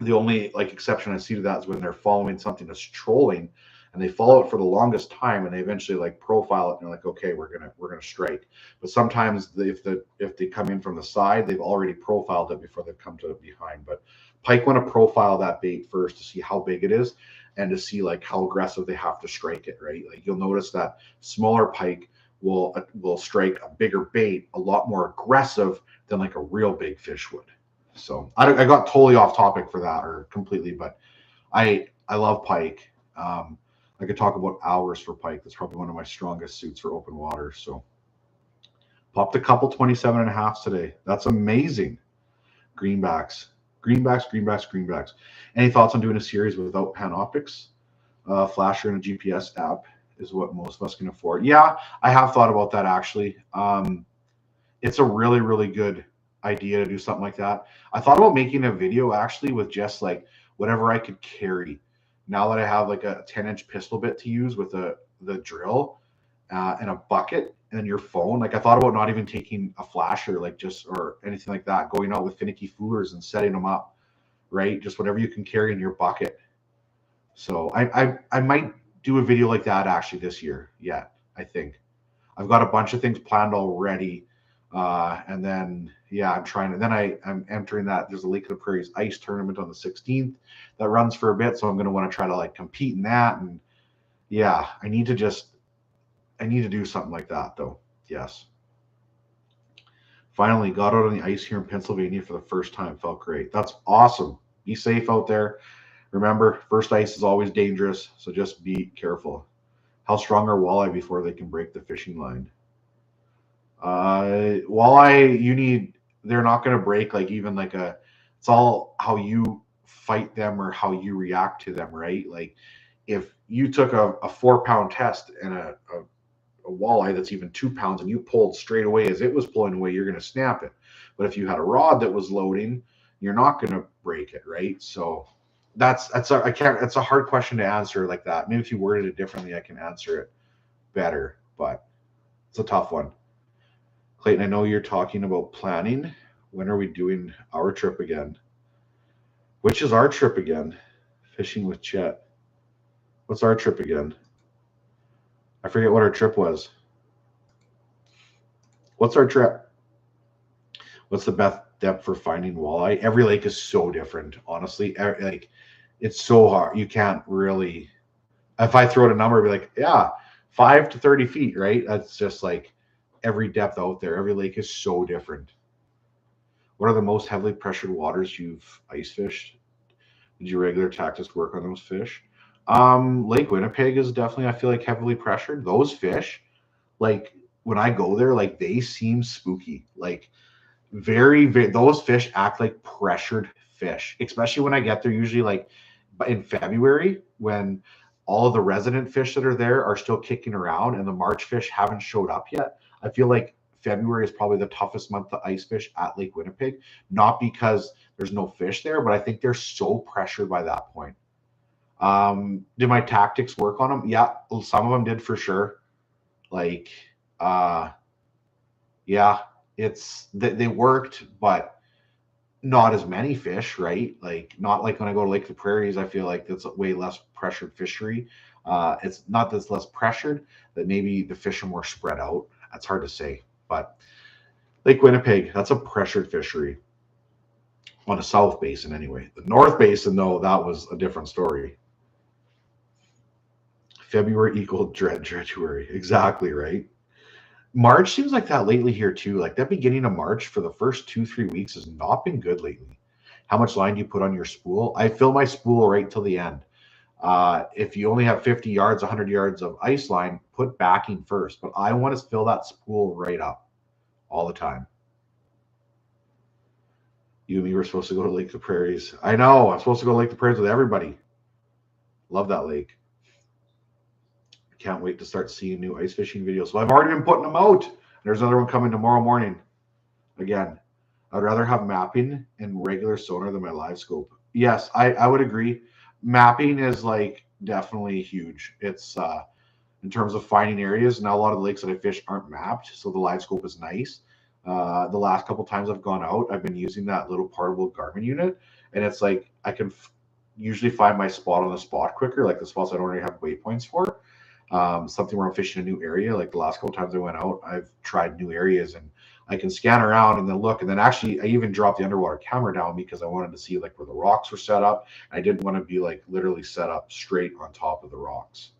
The only like exception I see to that is when they're following something that's trolling, and they follow it for the longest time, and they eventually like profile it, and they're like, okay, we're gonna strike. But sometimes if they come in from the side, they've already profiled it before they've come to behind. But pike want to profile that bait first to see how big it is, and to see like how aggressive they have to strike it, right? Like you'll notice that smaller pike will strike a bigger bait a lot more aggressive than like a real big fish would. So I got totally off topic for that, or completely, but I love pike. I could talk about hours for pike. That's probably one of my strongest suits for open water. So popped a couple 27 and a half today. That's amazing. Greenbacks. Any thoughts on doing a series without Panoptics? Flasher and a GPS app is what most of us can afford. Yeah, I have thought about that actually. It's a really, really good idea to do something like that. I thought about making a video actually with just like whatever I could carry. Now that I have like a 10-inch pistol bit to use with the drill and a bucket and your phone. Like I thought about not even taking a flasher, like just or anything like that, going out with finicky foolers and setting them up, right? Just whatever you can carry in your bucket. So I might do a video like that actually this year. Yeah, I think I've got a bunch of things planned already. And then yeah, I'm entering that. There's a Lake of the Prairies ice tournament on the 16th that runs for a bit, so I'm going to want to try to like compete in that. And yeah, I need to do something like that though. Yes. Finally got out on the ice here in Pennsylvania for the first time. Felt great. That's awesome. Be safe out there. Remember, first ice is always dangerous, so just be careful. How strong are walleye before they can break the fishing line? Walleye, they're not going to break like even like it's all how you fight them or how you react to them, right? Like if you took a 4-pound test and a walleye that's even 2 pounds and you pulled straight away as it was pulling away, you're going to snap it. But if you had a rod that was loading, you're not going to break it, right? So it's a hard question to answer like that. Maybe if you worded it differently, I can answer it better, but it's a tough one. Clayton, I know you're talking about planning. When are we doing our trip again? Which is our trip again? Fishing with Chet. What's our trip again? I forget what our trip was. What's our trip? What's the best depth for finding walleye? Every lake is so different, honestly. Like it's so hard. You can't really. If I throw out a number, I'd be like, yeah, 5 to 30 feet, right? That's just like every depth out there. Every lake is so different. What are the most heavily pressured waters you've ice fished? Did your regular tactics work on those fish? Lake Winnipeg is definitely, I feel like, heavily pressured. Those fish, like when I go there, like they seem spooky. Like those fish act like pressured fish, especially when I get there, usually like in February when all of the resident fish that are there are still kicking around and the March fish haven't showed up yet. I feel like February is probably the toughest month to ice fish at Lake Winnipeg, not because there's no fish there, but I think they're so pressured by that point. Did my tactics work on them? Yeah, some of them did for sure. Like, yeah, they worked, but not as many fish, right? Like, not like when I go to Lake of the Prairies, I feel like that's a way less pressured fishery. It's not that it's less pressured, that maybe the fish are more spread out. That's hard to say, but Lake Winnipeg, that's a pressured fishery on the South Basin anyway. The North Basin, though, that was a different story. February equal Dredgetuary. Exactly, right? March seems like that lately here too. Like that beginning of March for the first 2, 3 weeks has not been good lately. How much line do you put on your spool? I fill my spool right till the end. If you only have 50 yards, 100 yards of ice line, put backing first. But I want to fill that spool right up all the time. You and me were supposed to go to Lake the Prairies. I know. I'm supposed to go to Lake the Prairies with everybody. Love that lake. Can't wait to start seeing new ice fishing videos. So I've already been putting them out. There's another one coming tomorrow morning. Again, I'd rather have mapping and regular sonar than my live scope. Yes, I would agree. Mapping is like definitely huge. It's in terms of finding areas. Now a lot of the lakes that I fish aren't mapped, so the live scope is nice. The last couple times I've gone out, I've been using that little portable Garmin unit, and it's like I can usually find my spot on the spot quicker, like the spots I don't already have waypoints for. Something where I'm fishing a new area. Like the last couple times I went out, I've tried new areas and I can scan around and then look. And then actually, I even dropped the underwater camera down because I wanted to see like where the rocks were set up. I didn't want to be like literally set up straight on top of the rocks.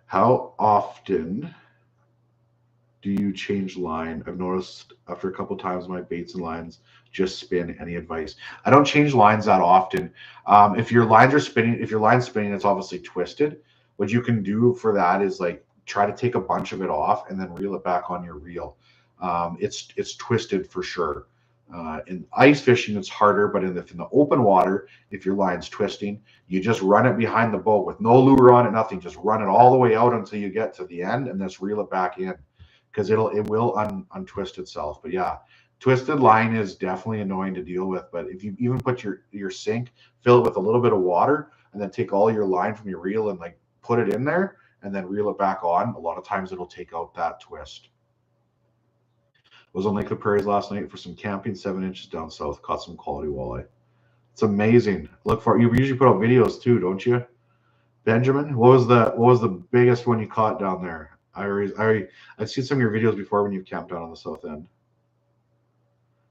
How often do you change line? I've noticed after a couple times my baits and lines just spin. Any advice? I don't change lines that often. If your lines are spinning, if your line's spinning, it's obviously twisted. What you can do for that is like try to take a bunch of it off and then reel it back on your reel. It's twisted for sure. In ice fishing, it's harder, but in the open water, if your line's twisting, you just run it behind the boat with no lure on it, nothing. Just run it all the way out until you get to the end, and just reel it back in because it will untwist itself. But yeah, twisted line is definitely annoying to deal with. But if you even put your sink, fill it with a little bit of water, and then take all your line from your reel and like put it in there, and then reel it back on, a lot of times it'll take out that twist. Was on Lake the Prairies last night for some camping, 7 inches down south. Caught some quality walleye. It's amazing. Look for you. Usually put out videos too, don't you, Benjamin? What was the biggest one you caught down there? I've seen some of your videos before when you've camped out on the south end.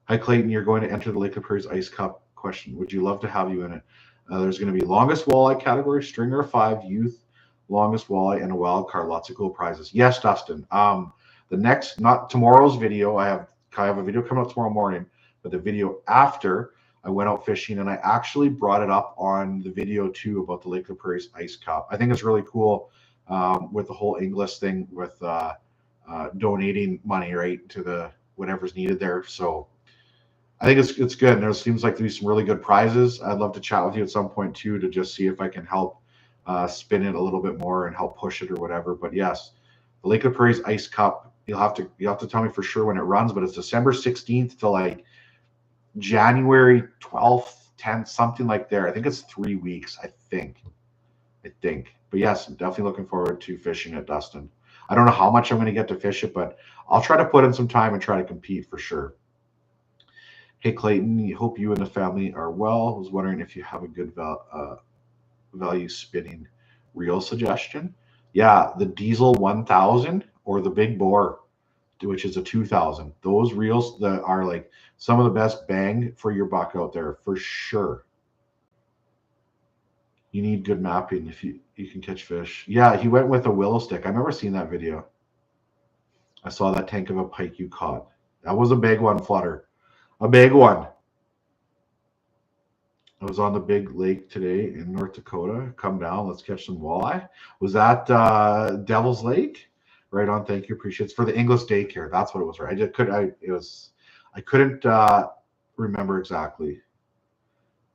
Hi Clayton, you're going to enter the Lake of Prairies Ice Cup. Question: would you love to have you in it? There's going to be longest walleye category, stringer of 5, youth, longest walleye, and a wild card. Lots of cool prizes. Yes, Dustin. The next, not tomorrow's video. I have a video coming out tomorrow morning, but the video after I went out fishing and I actually brought it up on the video too about the Lake of the Prairies Ice Cup. I think it's really cool with the whole English thing with donating money right to the whatever's needed there. So I think it's good. And there seems like there's some really good prizes. I'd love to chat with you at some point too to just see if I can help spin it a little bit more and help push it or whatever. But yes, the Lake of Prairies Ice Cup. You'll have to tell me for sure when it runs, but it's December 16th to like January 12th, 10th, something like there. I think it's 3 weeks. I think. But yes, I'm definitely looking forward to fishing it, Dustin. I don't know how much I'm going to get to fish it, but I'll try to put in some time and try to compete for sure. Hey Clayton, hope you and the family are well. I was wondering if you have a good value spinning reel suggestion. Yeah, the Diesel 1000 or the Big Bore, which is a 2000. Those reels that are like some of the best bang for your buck out there for sure. You need good mapping if you can catch fish. Yeah, he went with a willow stick. I remember seeing that video. I saw that tank of a pike you caught. That was a big one, Flutter. A big one. I was on the big lake today in North Dakota. Come down, let's catch some walleye. Was that Devil's Lake? Right on. Thank you. Appreciate it. It's for the English daycare. That's what it was. Right. I couldn't remember exactly.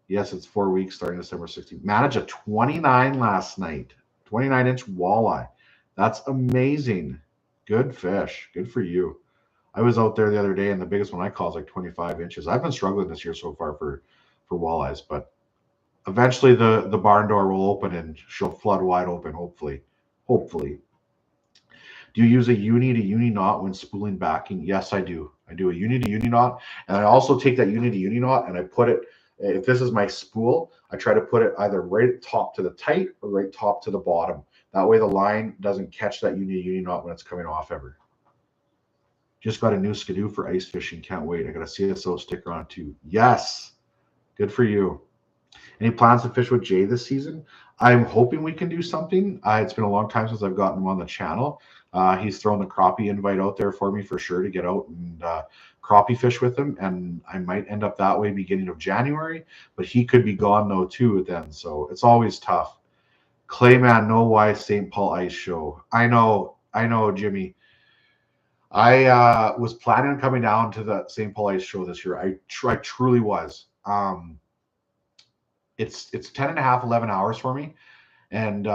Yes, it's 4 weeks starting December 16th. Managed a 29 last night. 29-inch walleye. That's amazing. Good fish. Good for you. I was out there the other day, and the biggest one I caught is like 25 inches. I've been struggling this year so far for walleyes, but eventually the barn door will open and she'll flood wide open. Hopefully. Do you use a uni to uni knot when spooling backing? Yes, I do. I do a uni to uni knot, and I also take that uni to uni knot and I put it. If this is my spool, I try to put it either right top to the tight or right top to the bottom. That way the line doesn't catch that uni to uni knot when it's coming off ever. Just got a new skidoo for ice fishing. Can't wait. I got a CSO sticker on it too. Yes. Good for you. Any plans to fish with Jay this season? I'm hoping we can do something. It's been a long time since I've gotten him on the channel. He's thrown the crappie invite out there for me for sure to get out and crappie fish with him, and I might end up that way beginning of January. But he could be gone though too then, so it's always tough. Clayman, no why St. Paul Ice Show. I know, Jimmy. I was planning on coming down to the St. Paul Ice Show this year. I truly was. It's 10 and a half, 11 hours for me. And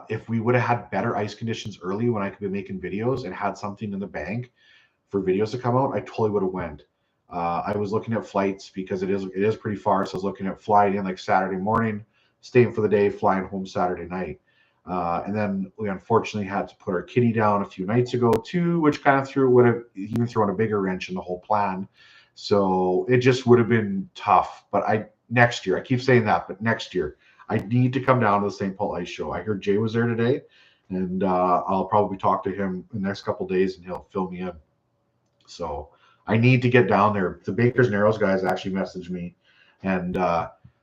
if we would have had better ice conditions early when I could be making videos and had something in the bank for videos to come out, I totally would have went. I was looking at flights because it is pretty far. So I was looking at flying in like Saturday morning, staying for the day, flying home Saturday night. And then we unfortunately had to put our kitty down a few nights ago too, which kind of would have even thrown a bigger wrench in the whole plan. So it just would have been tough. But next year, I keep saying that, but next year, I need to come down to the St. Paul Ice Show. I heard Jay was there today, and I'll probably talk to him in the next couple of days, and he'll fill me in. So I need to get down there. The Baker's Narrows guys actually messaged me and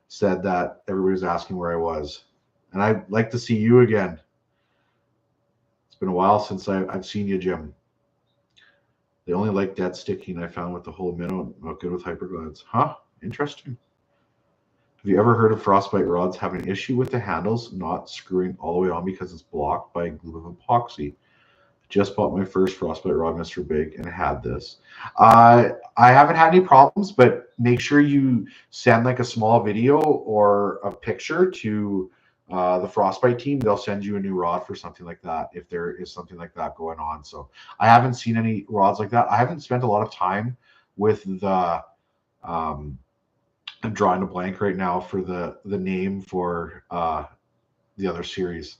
said that everybody was asking where I was. And I'd like to see you again. It's been a while since I've seen you, Jim. They only like dead sticking, I found, with the whole minnow. Not good with hyperglides. Huh? Interesting. Have you ever heard of frostbite rods have an issue with the handles not screwing all the way on because it's blocked by glue of epoxy? Just bought my first frostbite rod, Mr. Big, and had this. I haven't had any problems, but make sure you send like a small video or a picture to the frostbite team. They'll send you a new rod for something like that if there is something like that going on. So I haven't seen any rods like that. I haven't spent a lot of time with the I'm drawing a blank right now for the name for the other series.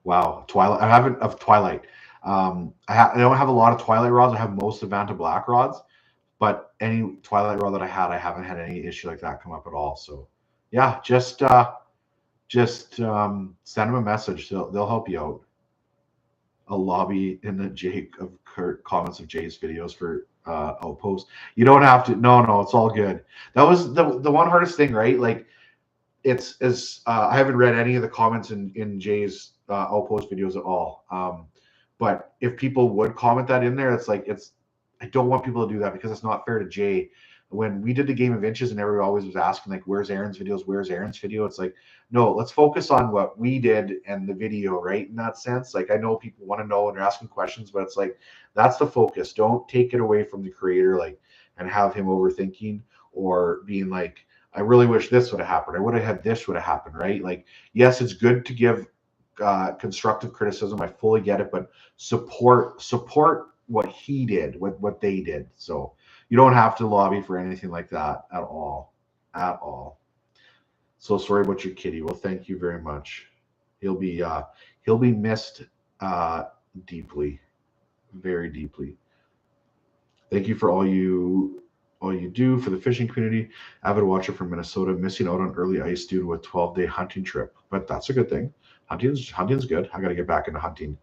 Wow, Twilight. I haven't of Twilight. I don't have a lot of Twilight rods. I have most Avanta Black rods, but any Twilight rod that I haven't had any issue like that come up at all. So yeah, just send them a message. They'll help you out. A lobby in the Jake of Kurt comments of Jay's videos for outpost. You don't have to. No, it's all good. That was the one hardest thing, right? Like it's as I haven't read any of the comments in Jay's outpost videos at all. But if people would comment that in there, I don't want people to do that because it's not fair to Jay. When we did the game of inches and everybody always was asking like, where's Aaron's videos? Where's Aaron's video? It's like, no, let's focus on what we did and the video, right? In that sense, like I know people want to know and they're asking questions, but it's like, that's the focus. Don't take it away from the creator, like, and have him overthinking or being like, I really wish this would have happened. I would have had this would have happened, right? Like, yes, it's good to give constructive criticism. I fully get it, but support what he did, what they did. So you don't have to lobby for anything like that at all. So sorry about your kitty. Well, thank you very much. He'll be missed deeply, very deeply. Thank you for all you do for the fishing community. Avid watcher from Minnesota, missing out on early ice due to a 12-day hunting trip, but that's a good thing. Hunting's good. I got to get back into hunting.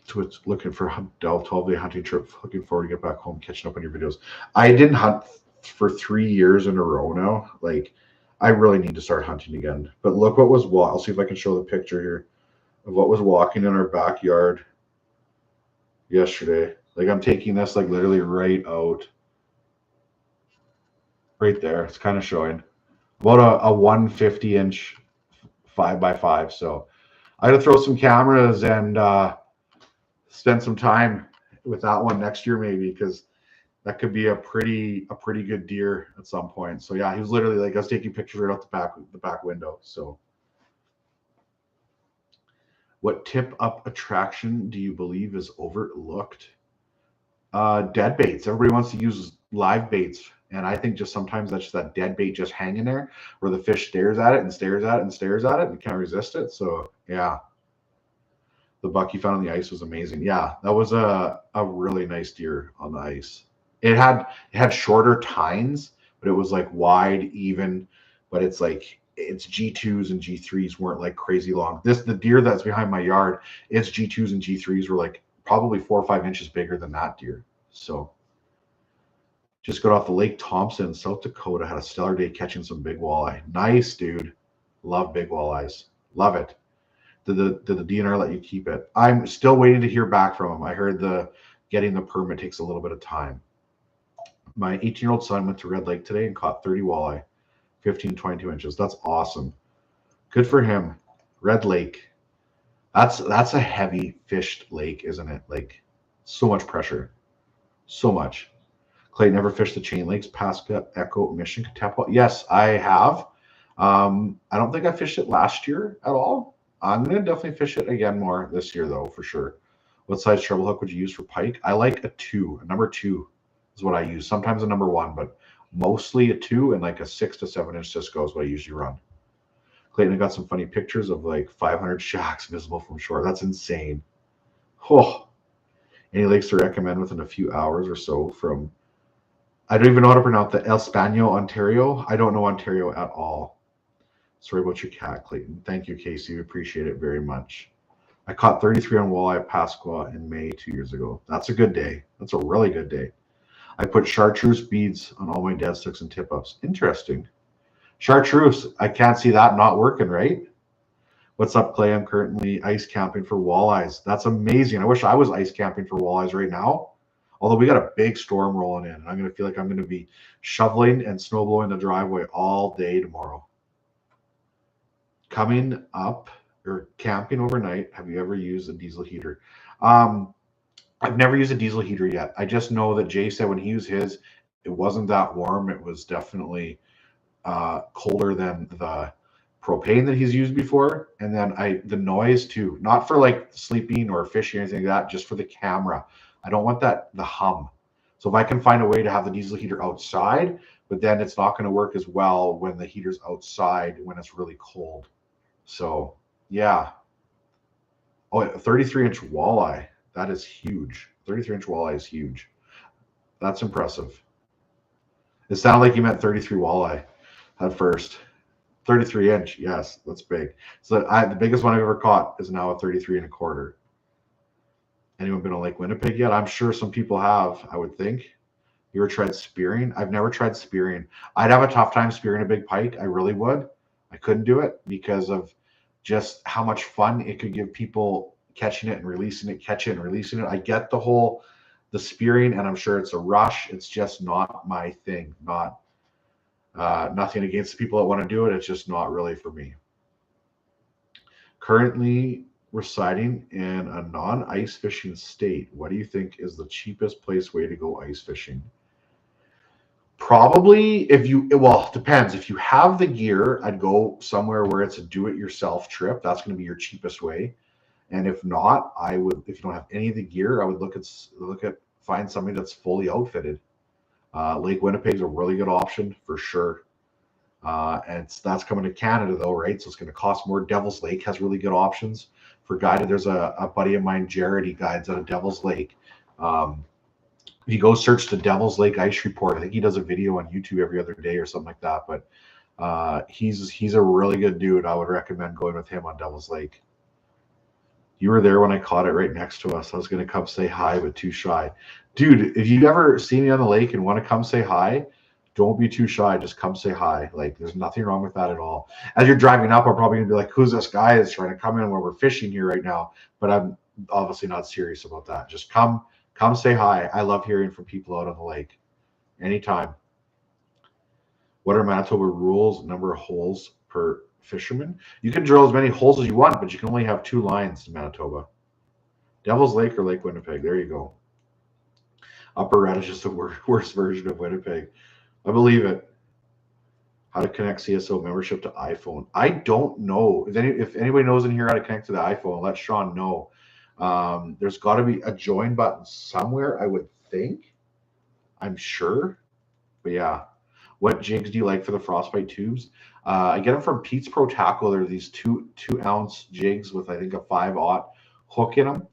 To looking for a 12-day hunting trip. Looking forward to get back home, catching up on your videos. I didn't hunt for 3 years in a row now. Like, I really need to start hunting again. But look what was I'll see if I can show the picture here of what was walking in our backyard yesterday. Like, I'm taking this like literally right out. Right there. It's kind of showing. About a 150-inch 5x5. So I got to throw some cameras and spend some time with that one next year maybe, because that could be a pretty good deer at some point. So yeah, he was literally like, I was taking pictures right out the back window. So what tip up attraction do you believe is overlooked? Dead baits. Everybody wants to use live baits, and I think just sometimes that's just that dead bait just hanging there where the fish stares at it and stares at it and stares at it and can't resist it. So yeah, the buck you found on the ice was amazing. Yeah, that was a really nice deer on the ice. It had shorter tines, but it was like wide, even. But it's like its G2s and G3s weren't like crazy long. The deer that's behind my yard, its G2s and G3s were like probably 4 or 5 inches bigger than that deer. So Just got off the Lake Thompson, South Dakota. Had a stellar day catching some big walleye. Nice, dude. Love big walleyes. Love it. Did the DNR let you keep it? I'm still waiting to hear back from him. I heard getting the permit takes a little bit of time. My 18-year-old son went to Red Lake today and caught 30 walleye, 15, 22 inches. That's awesome. Good for him. Red Lake. That's a heavy fished lake, isn't it? Like, so much pressure. So much. Clay, never fished the chain lakes, Pasca, Echo, Mission, Catapult. Yes, I have. I don't think I fished it last year at all. I'm going to definitely fish it again more this year, though, for sure. What size treble hook would you use for pike? I like a 2. A number 2 is what I use. Sometimes a number 1, but mostly a 2 and like a 6 to 7 inch Cisco is what I usually run. Clayton, I got some funny pictures of like 500 shacks visible from shore. That's insane. Oh, any lakes to recommend within a few hours or so from, I don't even know how to pronounce the El Spano, Ontario. I don't know Ontario at all. Sorry about your cat, Clayton. Thank you, Casey. We appreciate it very much. I caught 33 on walleye at Pasqua in May 2 years ago. That's a good day. That's a really good day. I put chartreuse beads on all my dead sticks and tip-ups. Interesting. Chartreuse, I can't see that not working, right? What's up, Clay? I'm currently ice camping for walleyes. That's amazing. I wish I was ice camping for walleyes right now. Although we got a big storm rolling in, and I'm going to feel like I'm going to be shoveling and snow blowing the driveway all day tomorrow. Coming up or camping overnight, have you ever used a diesel heater? I've never used a diesel heater yet. I just know that Jay said when he used his, it wasn't that warm. It was definitely colder than the propane that he's used before. And then the noise too, not for like sleeping or fishing or anything like that, just for the camera. I don't want the hum. So if I can find a way to have the diesel heater outside, but then it's not going to work as well when the heater's outside when it's really cold. So yeah. Oh, a 33-inch walleye. That is huge. 33-inch walleye is huge. That's impressive. It sounded like you meant 33 walleye at first. 33-inch, yes, that's big. So the biggest one I've ever caught is now a 33 and a quarter. Anyone been on Lake Winnipeg yet? I'm sure some people have, I would think. You ever tried spearing? I've never tried spearing. I'd have a tough time spearing a big pike. I really would. I couldn't do it because of just how much fun it could give people catching it and releasing it, catching it and releasing it. I get the spearing, and I'm sure it's a rush. It's just not my thing. Nothing against the people that want to do it. It's just not really for me. Currently residing in a non-ice fishing state. What do you think is the cheapest way to go ice fishing? Probably well, it depends. If you have the gear, I'd go somewhere where it's a do-it-yourself trip. That's going to be your cheapest way. And if not, if you don't have any of the gear, I would find somebody that's fully outfitted. Lake Winnipeg's a really good option for sure. And that's coming to Canada though, right? So it's going to cost more. Devil's Lake has really good options for guided. There's a buddy of mine, Jared, he guides out of Devil's Lake. If you go search the Devil's Lake Ice Report, I think he does a video on YouTube every other day or something like that. But he's a really good dude. I would recommend going with him on Devil's Lake. You were there when I caught it right next to us. I was going to come say hi, but too shy. Dude, if you ever see me on the lake and want to come say hi, don't be too shy. Just come say hi. Like, there's nothing wrong with that at all. As you're driving up, I'm probably going to be like, who's this guy that's trying to come in where we're fishing here right now? But I'm obviously not serious about that. Just come say hi. I love hearing from people out on the lake. Anytime. What are Manitoba rules? Number of holes per fisherman? You can drill as many holes as you want, but you can only have 2 lines in Manitoba. Devil's Lake or Lake Winnipeg. There you go. Upper Red is just the worst version of Winnipeg. I believe it. How to connect CSO membership to iPhone. I don't know. If anybody knows in here how to connect to the iPhone, let Sean know. There's got to be a join button somewhere, I would think. I'm sure. But yeah. What jigs do you like for the frostbite tubes? I get them from Pete's Pro Tackle. They're these 2-ounce jigs with, I think, a 5/0 hook in them.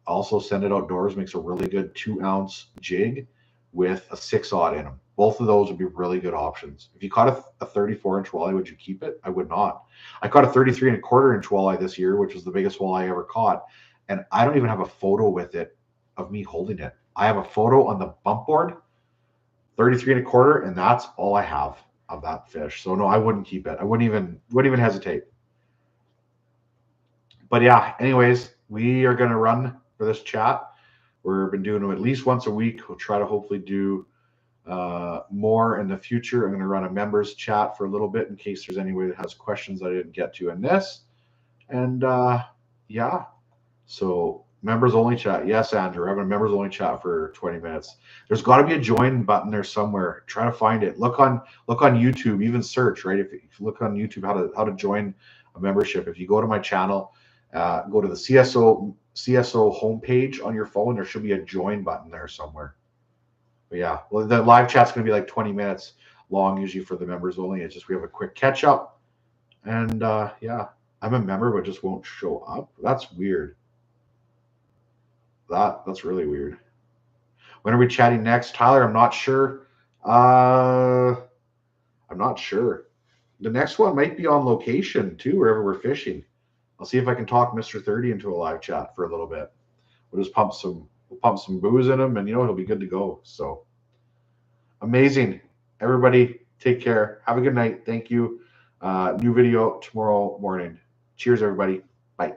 Also, Send It Outdoors makes a really good 2-ounce jig with a 6/0 in them. Both of those would be really good options. If you caught a 34-inch walleye, would you keep it? I would not. I caught a 33 and a quarter-inch walleye this year, which was the biggest walleye I ever caught. And I don't even have a photo with it of me holding it. I have a photo on the bump board 33 and a quarter, and that's all I have of that fish. So no, I wouldn't keep it. I wouldn't even hesitate. But yeah, anyways, we are gonna run for this chat. We've been doing them at least once a week. We'll try to hopefully do more in the future. I'm going to run a members chat for a little bit in case there's anybody that has questions I didn't get to in this. And yeah, so members only chat. Yes, Andrew, I'm having a members only chat for 20 minutes. There's got to be a join button there somewhere. Try to find it. Look on YouTube. Even search, right? If you look on YouTube how to join a membership. If you go to my channel, go to the CSO homepage on your phone. There should be a join button there somewhere. But yeah, well, the live chat's going to be like 20 minutes long, usually for the members only. It's just we have a quick catch up, and yeah, I'm a member but just won't show up. That's weird. That's really weird. When are we chatting next, Tyler? I'm not sure. I'm not sure. The next one might be on location too, wherever we're fishing. I'll see if I can talk Mr. 30 into a live chat for a little bit. We'll just pump some booze in him, and he'll be good to go. So amazing. Everybody, take care. Have a good night. Thank you. New video tomorrow morning. Cheers, everybody. Bye.